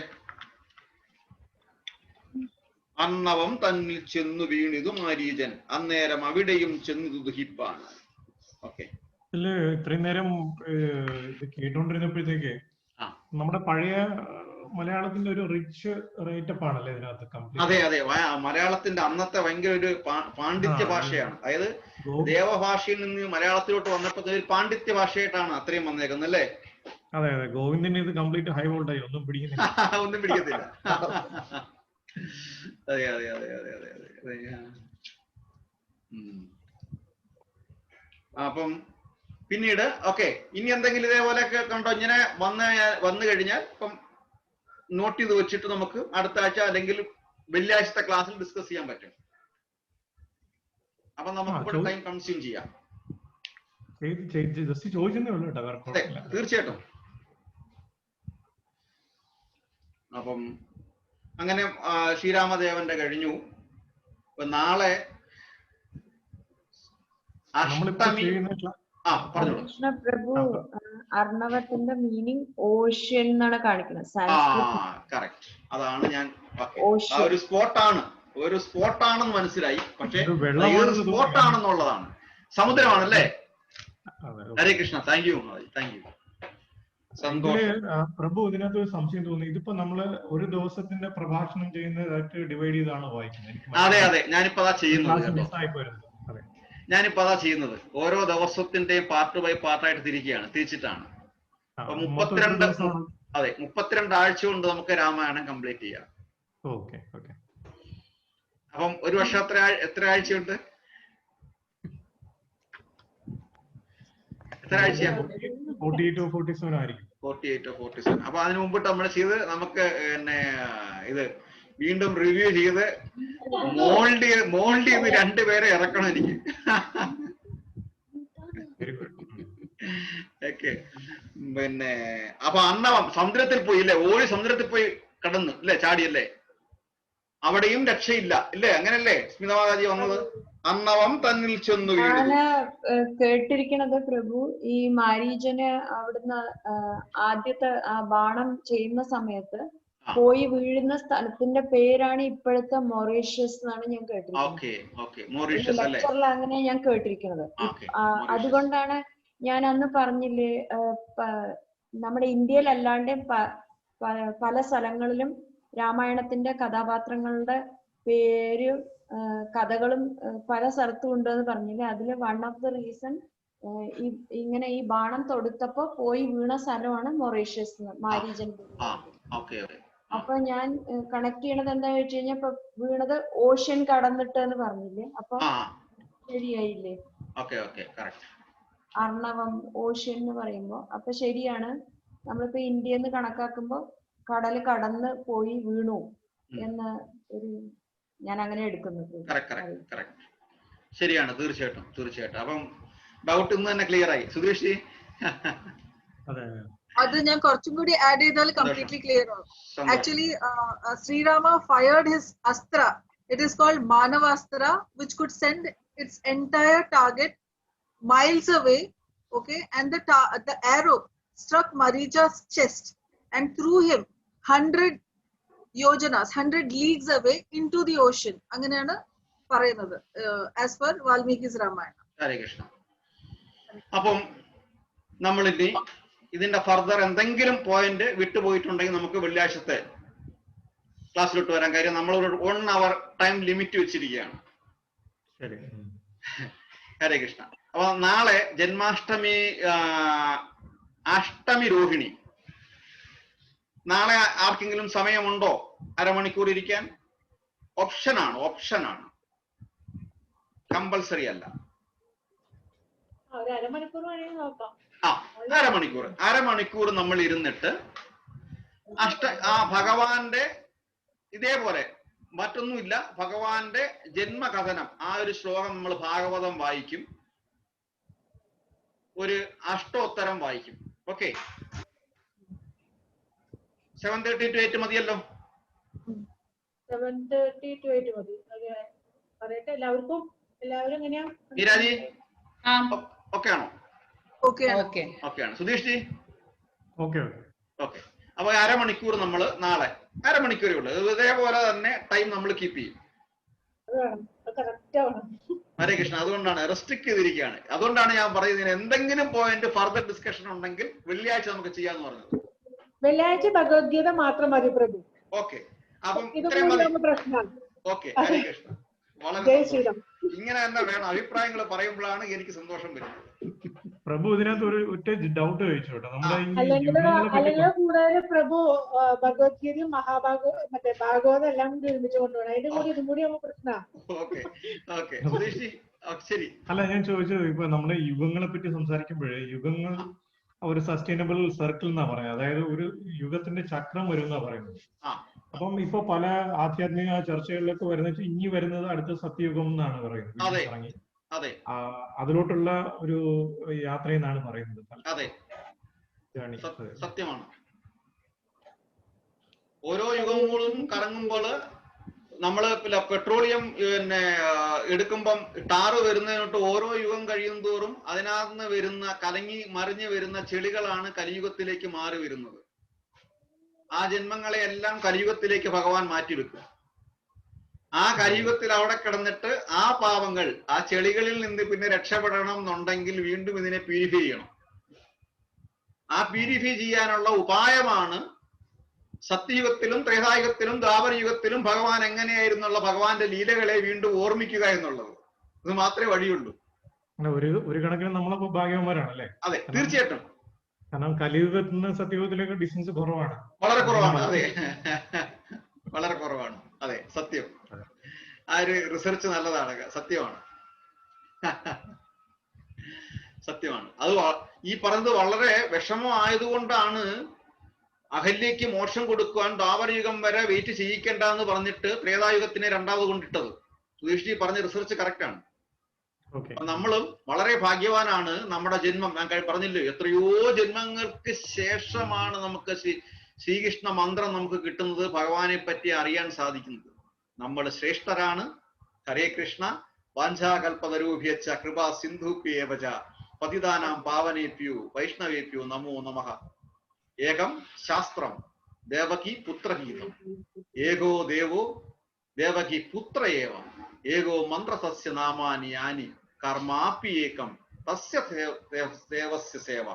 അർണവം തന്നിൽ ചെന്നു വീണിതു മാരീചൻ അന്നേരം അവിടെയും ചെന്നിതു ദഹിപ്പാണ്. ഓക്കെ, ഇത്രയും നേരം ഇത് കേട്ടോണ്ടിരുന്നപ്പോഴത്തേക്ക് നമ്മുടെ പഴയ മലയാളത്തിന്റെ ഒരു റിച്ച് റേറ്റപ്പ് ആണല്ലേ ഇതിനകത്ത് കംപ്ലീറ്റ്. അതെ അതെ, മലയാളത്തിന്റെ അന്നത്തെ ഭയങ്കര ഒരു പാണ്ഡിത്യ ഭാഷയാണ്. അതായത് ദേവഭാഷയിൽ നിന്ന് മലയാളത്തിലോട്ട് വന്നപ്പോ ഒരു പാണ്ഡിത്യ ഭാഷയായിട്ടാണ് അത്രയും വന്നേക്കുന്നത് അല്ലേ? അതെ അതെ, ഗോവിന്ദന്റെ ഇത് കംപ്ലീറ്റ് ഹൈ വോൾട്ടായി, ഒന്നും പിടിക്കുന്നില്ല. ഒന്നും പിടിക്കത്തില്ല. അതെ അതെ അതെ അതെ അതെ അതെ. അപ്പം പിന്നീട് ഓക്കെ, ഇനി എന്തെങ്കിലും ഇതേപോലെയൊക്കെ കണ്ടോ ഇങ്ങനെ വന്നു കഴിഞ്ഞാൽ ഇപ്പം നോട്ട് ചെയ്ത് വെച്ചിട്ട് നമുക്ക് അടുത്ത ആഴ്ച അല്ലെങ്കിൽ വെള്ളിയാഴ്ചത്തെ ക്ലാസ്സിൽ ഡിസ്കസ് ചെയ്യാൻ പറ്റും. അപ്പൊ നമുക്ക് ഇവിടെ ടൈം കൺസ്യൂം ചെയ്യാം. അതെ, തീർച്ചയായിട്ടും. അപ്പം അങ്ങനെ ശ്രീരാമദേവന്റെ കഴിഞ്ഞു. നാളെ അഷ്ടമി. കൃഷ്ണ പ്രഭു അർണവത്തിന്റെ മീനിങ് ഓഷ്യൻ എന്നാണ് കാണിക്കുന്നത്. കറക്റ്റ്, അതാണ് ഞാൻ ഒരു സ്പോട്ടാണെന്ന് മനസ്സിലായി. പക്ഷെ സ്പോട്ടാണെന്നുള്ളതാണ്, സമുദ്രമാണല്ലേ. ഹരേ കൃഷ്ണ, താങ്ക് യു. പ്രഭു, ഇതിനകത്ത് ഒരു സംശയം തോന്നി. ഇതിപ്പോ നമ്മള് ഒരു ദിവസത്തിന്റെ പ്രഭാഷണം ചെയ്യുന്നതായിട്ട് ഡിവൈഡ് ചെയ്താണ് വായിക്കുന്നത്. അതെ, ഞാനിപ്പോ അതാ ചെയ്യുന്നത്. ഓരോ ദിവസത്തിന്റെയും പാർട്ട് ബൈ പാർട്ടായിട്ട് തിരിച്ചിട്ടാണ്. അപ്പൊ 32 ആഴ്ച കൊണ്ട് നമുക്ക് രാമായണം കംപ്ലീറ്റ് ചെയ്യാം. അപ്പം ഒരു വർഷം എത്ര ആഴ്ചയുണ്ട്? എത്ര ആഴ്ചയാണ്? 48 or 47 ആയിരിക്കും. 48 or 47. അപ്പൊ അതിനു മുമ്പിട്ട് നമ്മൾ ചെയ്ത് നമുക്ക് പിന്നെ ഇത് വീണ്ടും റിവ്യൂ ചെയ്ത് മോൾഡ് ചെയ്ത് 2 പേരെ ഇറക്കണം എനിക്ക്. ഓക്കെ. പിന്നെ അപ്പൊ അന്നവം സമുദ്രത്തിൽ പോയി അല്ലേ, ഓടി സമുദ്രത്തിൽ പോയി കടന്നു അല്ലേ, ചാടിയല്ലേ, അവിടെയും രക്ഷയില്ല ഇല്ലേ, അങ്ങനല്ലേ സ്മിതമാതാജി വന്നത്? അന്നവം തന്നിൽ ചെന്നു വീണു. കേട്ടിരിക്കണത് പ്രഭു, ഈ മാരീജന് അവിടുന്ന് ആദ്യത്തെ ആ ബാണം ചെയ്യുന്ന സമയത്ത് പോയി വീഴുന്ന സ്ഥലത്തിന്റെ പേരാണ് ഇപ്പോഴത്തെ മൊറീഷ്യസ് എന്നാണ് ഞാൻ കേട്ടിരിക്കുന്നത്. അങ്ങനെ ഞാൻ കേട്ടിരിക്കുന്നത്. അതുകൊണ്ടാണ് ഞാൻ അന്ന് പറഞ്ഞില്ലേ, നമ്മുടെ ഇന്ത്യയിൽ അല്ലാണ്ട് പല സ്ഥലങ്ങളിലും രാമായണത്തിന്റെ കഥാപാത്രങ്ങളുടെ പേര് കഥകളും പല സ്ഥലത്തും ഉണ്ടെന്ന് പറഞ്ഞില്ലേ. അതില് വൺ ഓഫ് ദ റീസൺ ഇങ്ങനെ ഈ ബാണം തൊടുത്തപ്പോ പോയി വീണ സ്ഥലമാണ് മൊറീഷ്യസ്, മാരീജൻ. അപ്പൊ ഞാൻ കണക്ട് ചെയ്യണത് എന്താ വെച്ച് കഴിഞ്ഞാൽ ഇപ്പൊ വീണത് ഓഷ്യൻ കടന്നിട്ട് എന്ന് പറഞ്ഞില്ലേ, അപ്പൊ ശരിയായില്ലേ? അർണവം ഓഷ്യൻ എന്ന് പറയുമ്പോ അപ്പൊ ശരിയാണ്. നമ്മളിപ്പോ ഇന്ത്യന്ന് കണക്കാക്കുമ്പോ കടല് കടന്ന് പോയി വീണു എന്ന് ഞാൻ അങ്ങനെ എടുക്കുന്നത്. ശരിയാണ്, തീർച്ചയായിട്ടും. അപ്പം ഡൗട്ട് ഇന്ന് തന്നെ ക്ലിയർ ആയി. സുധീഷ്, അത് ഞാൻ കുറച്ചും കൂടി ആഡ് ചെയ്താൽ കംപ്ലീറ്റ്ലി ക്ലിയർ ആവും. Actually Sreerama fired his astra. It is called Manavastra, which could send its entire target miles away. Okay, and the arrow struck Maricha's chest and threw him 100 yojanas, 100 leagues away into the ocean. അങ്ങനെയാണ് പറയുന്നത് as per Valmiki's Ramayana. ഹരേ കൃഷ്ണ. അപ്പം നമ്മളിനി ഇതിന്റെ further എന്തെങ്കിലും point വിട്ടുപോയിട്ടുണ്ടെങ്കിൽ നമുക്ക് വെള്ളിയാഴ്ചത്തെ ക്ലാസ്സിലോട്ട് വരാൻ. കാര്യം നമ്മൾ 1 hour ടൈം ലിമിറ്റ് വെച്ചിരിക്കുകയാണ്. ഹരേ കൃഷ്ണ. അപ്പൊ നാളെ ജന്മാഷ്ടമി, അഷ്ടമി രോഹിണി. നാളെ ആർക്കെങ്കിലും സമയമുണ്ടോ അരമണിക്കൂർ ഇരിക്കാൻ? ഓപ്ഷനാണ്, കമ്പൽസറി അല്ല. അരമണിക്കൂർ നമ്മൾ ഇരുന്നിട്ട് ഭഗവാന്റെ ഇതേപോലെ മറ്റൊന്നുമില്ല, ഭഗവാന്റെ ജന്മകഥനം ആ ഒരു ശ്ലോകം നമ്മൾ ഭാഗവതം വായിക്കും, ഒരു അഷ്ടോത്തരം വായിക്കും. ഓക്കെ, 7:30 to 8 മതിയല്ലോ? 7:30 to 8 മതി. പറയട്ടെ എല്ലാവരും എങ്ങനെയാ? നീരാജി ഓക്കെ ആണോ? ഓക്കെ ആണ്. Sudheesh G okay. അപ്പൊ അരമണിക്കൂർ നമ്മൾ നാളെ അരമണിക്കൂറേ ഉള്ളൂ. ഇതേപോലെ തന്നെ ടൈം നമ്മൾ കീപ്പ് ചെയ്യും. ഹരേ കൃഷ്ണ. അതുകൊണ്ടാണ് റെസ്ട്രിക്ട് ചെയ്തിരിക്കുകയാണ്. അതുകൊണ്ടാണ് ഞാൻ പറയുന്നത് എന്തെങ്കിലും പോയിന്റ് ഫർദർ ഡിസ്കഷൻ ഉണ്ടെങ്കിൽ വെള്ളിയാഴ്ച നമുക്ക് ചെയ്യാന്ന് പറഞ്ഞത്. വെള്ളിയാഴ്ച ഭഗവത്ഗീത മാത്രം മതി പ്രഭു. ഓക്കെ, അപ്പം ഇത്രയും മതി. ഓക്കെ, ഹരേ കൃഷ്ണ. വളരെ ഇങ്ങനെ തന്നെ വേണം. അഭിപ്രായങ്ങൾ പറയുമ്പോഴാണ് എനിക്ക് സന്തോഷം വരുന്നത്. പ്രഭു, ഇതിനകത്ത് ഒരു ഒറ്റ ഡൗട്ട് ചോദിച്ചോട്ടെ. അല്ലെങ്കിൽ കൂടുതൽ പ്രഭു ഭഗവത്ഗീതയും മറ്റേ ഭാഗവതം എല്ലാം കൂടി ഒരുമിച്ച് കൊണ്ടുപോകണം. അതിന്റെ കൂടി ഇതും കൂടി ആവുമ്പോ പ്രശ്നമാണ്. ഓക്കെ. സുധീഷ് ശരി. അല്ല, ഞാൻ ചോദിച്ചത് ഇപ്പൊ നമ്മള് യുഗങ്ങളെ പറ്റി സംസാരിക്കുമ്പോഴേ യുഗങ്ങൾ ഒരു സസ്റ്റൈനബിൾ സർക്കിൾ എന്നാ പറയുന്നത്. അതായത് ഒരു യുഗത്തിന്റെ ചക്രം വരും എന്നാ പറയുന്നത്. അപ്പം ഇപ്പൊ പല ആധ്യാത്മിക ചർച്ചകളിലൊക്കെ വരുന്നത് ഇനി വരുന്നത് അടുത്ത സത്യയുഗം എന്നാണ് പറയുന്നത്. അതിലോട്ടുള്ള ഒരു യാത്രയെന്നാണ് പറയുന്നത്. അതെ, സത്യമാണ്. ഓരോ യുഗങ്ങളും കറങ്ങുമ്പോൾ നമ്മള് പെട്രോളിയം എടുക്കുമ്പം ടാറ് വരുന്നതിനോട്ട് ഓരോ യുഗം കഴിയും തോറും അതിനകത്ത് വരുന്ന കലങ്ങി മറിഞ്ഞു വരുന്ന ചെളികളാണ് കലിയുഗത്തിലേക്ക് മാറി വരുന്നത്. ആ ജന്മങ്ങളെ എല്ലാം കലിയുഗത്തിലേക്ക് ഭഗവാൻ മാറ്റിവെക്കും. ആ കലിയുഗത്തിൽ അവിടെ കിടന്നിട്ട് ആ പാവങ്ങൾ ആ ചെളികളിൽ നിന്ന് പിന്നെ രക്ഷപ്പെടണം എന്നുണ്ടെങ്കിൽ വീണ്ടും ഇതിനെ പ്യൂരിഫൈ ചെയ്യണം. ആ പ്യൂരിഫൈ ചെയ്യാനുള്ള ഉപായമാണ് സത്യയുഗത്തിലും ത്രേതായുഗത്തിലും ദ്വാപരയുഗത്തിലും ഭഗവാൻ എങ്ങനെയായിരുന്നുള്ള ഭഗവാന്റെ ലീലകളെ വീണ്ടും ഓർമ്മിക്കുക എന്നുള്ളത്. ഇത് മാത്രമേ വഴിയുള്ളൂ. ഒരു കണക്കിന് നമ്മളപ്പോ ഭാഗ്യവാന്മാരാണ് അല്ലേ? അതെ, തീർച്ചയായിട്ടും. കാരണം കലിയുഗത്തിൽ നിന്ന് സത്യയുഗത്തിലേക്ക് ഡിസ്റ്റൻസ് കുറവാണ്, വളരെ കുറവാണ്. അതെ, വളരെ കുറവാണ്. അതെ, സത്യം. ആ ഒരു റിസർച്ച് നല്ലതാണ്, സത്യമാണ്, സത്യമാണ്. അത് ഈ പറഞ്ഞത് വളരെ വിഷമം ആയതുകൊണ്ടാണ് അഹല്യയ്ക്ക് മോക്ഷം കൊടുക്കുവാൻ ദ്വാപരയുഗം വരെ വെയിറ്റ് ചെയ്യിക്കേണ്ട എന്ന് പറഞ്ഞിട്ട് ത്രേതായുഗത്തിനെ രണ്ടാമത് കൊണ്ടിട്ടത്. സുധീഷ്ജി പറഞ്ഞ റിസർച്ച് കറക്റ്റ് ആണ്. നമ്മളും വളരെ ഭാഗ്യവാനാണ്. നമ്മുടെ ജന്മം ഞാൻ പറഞ്ഞില്ലേ, എത്രയോ ജന്മങ്ങൾക്ക് ശേഷമാണ് നമുക്ക് ശ്രീകൃഷ്ണ മന്ത്രം നമുക്ക് കിട്ടുന്നത്, ഭഗവാനെ പറ്റി അറിയാൻ സാധിക്കുന്നത്. നമ്മൾ ശ്രേഷ്ഠരാണ്. ഹരേ കൃഷ്ണ. വാഞ്ചാകൽപതരൂഭ്യച്ച കൃപാ സിന്ധുഭ്യേവച പതിതാനാം പാവനേഭ്യോ വൈഷ്ണവേഭ്യോ നമോ നമഃ. ഏകം ശാസ്ത്രം ദേവകി പുത്രഗീതം. ഏകോ ദേവോ ദേവകി പുത്ര ഏവ. ഏകോ മന്ത്രസസ്യ നാമാനി യാനി കർമാപി ഏകം തസ്യ ദേവസ്യ സേവ.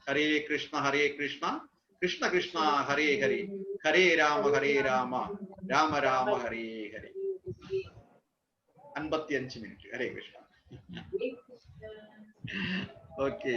ഹരേ കൃഷ്ണ ഹരേ കൃഷ്ണ കൃഷ്ണ കൃഷ്ണ ഹരേ ഹരേ ഹരേ രാമ രാമ രാമ ഹരേ ഹരേ. 55 മിനിറ്റ്. ഹരേ കൃഷ്ണ. ഓക്കെ.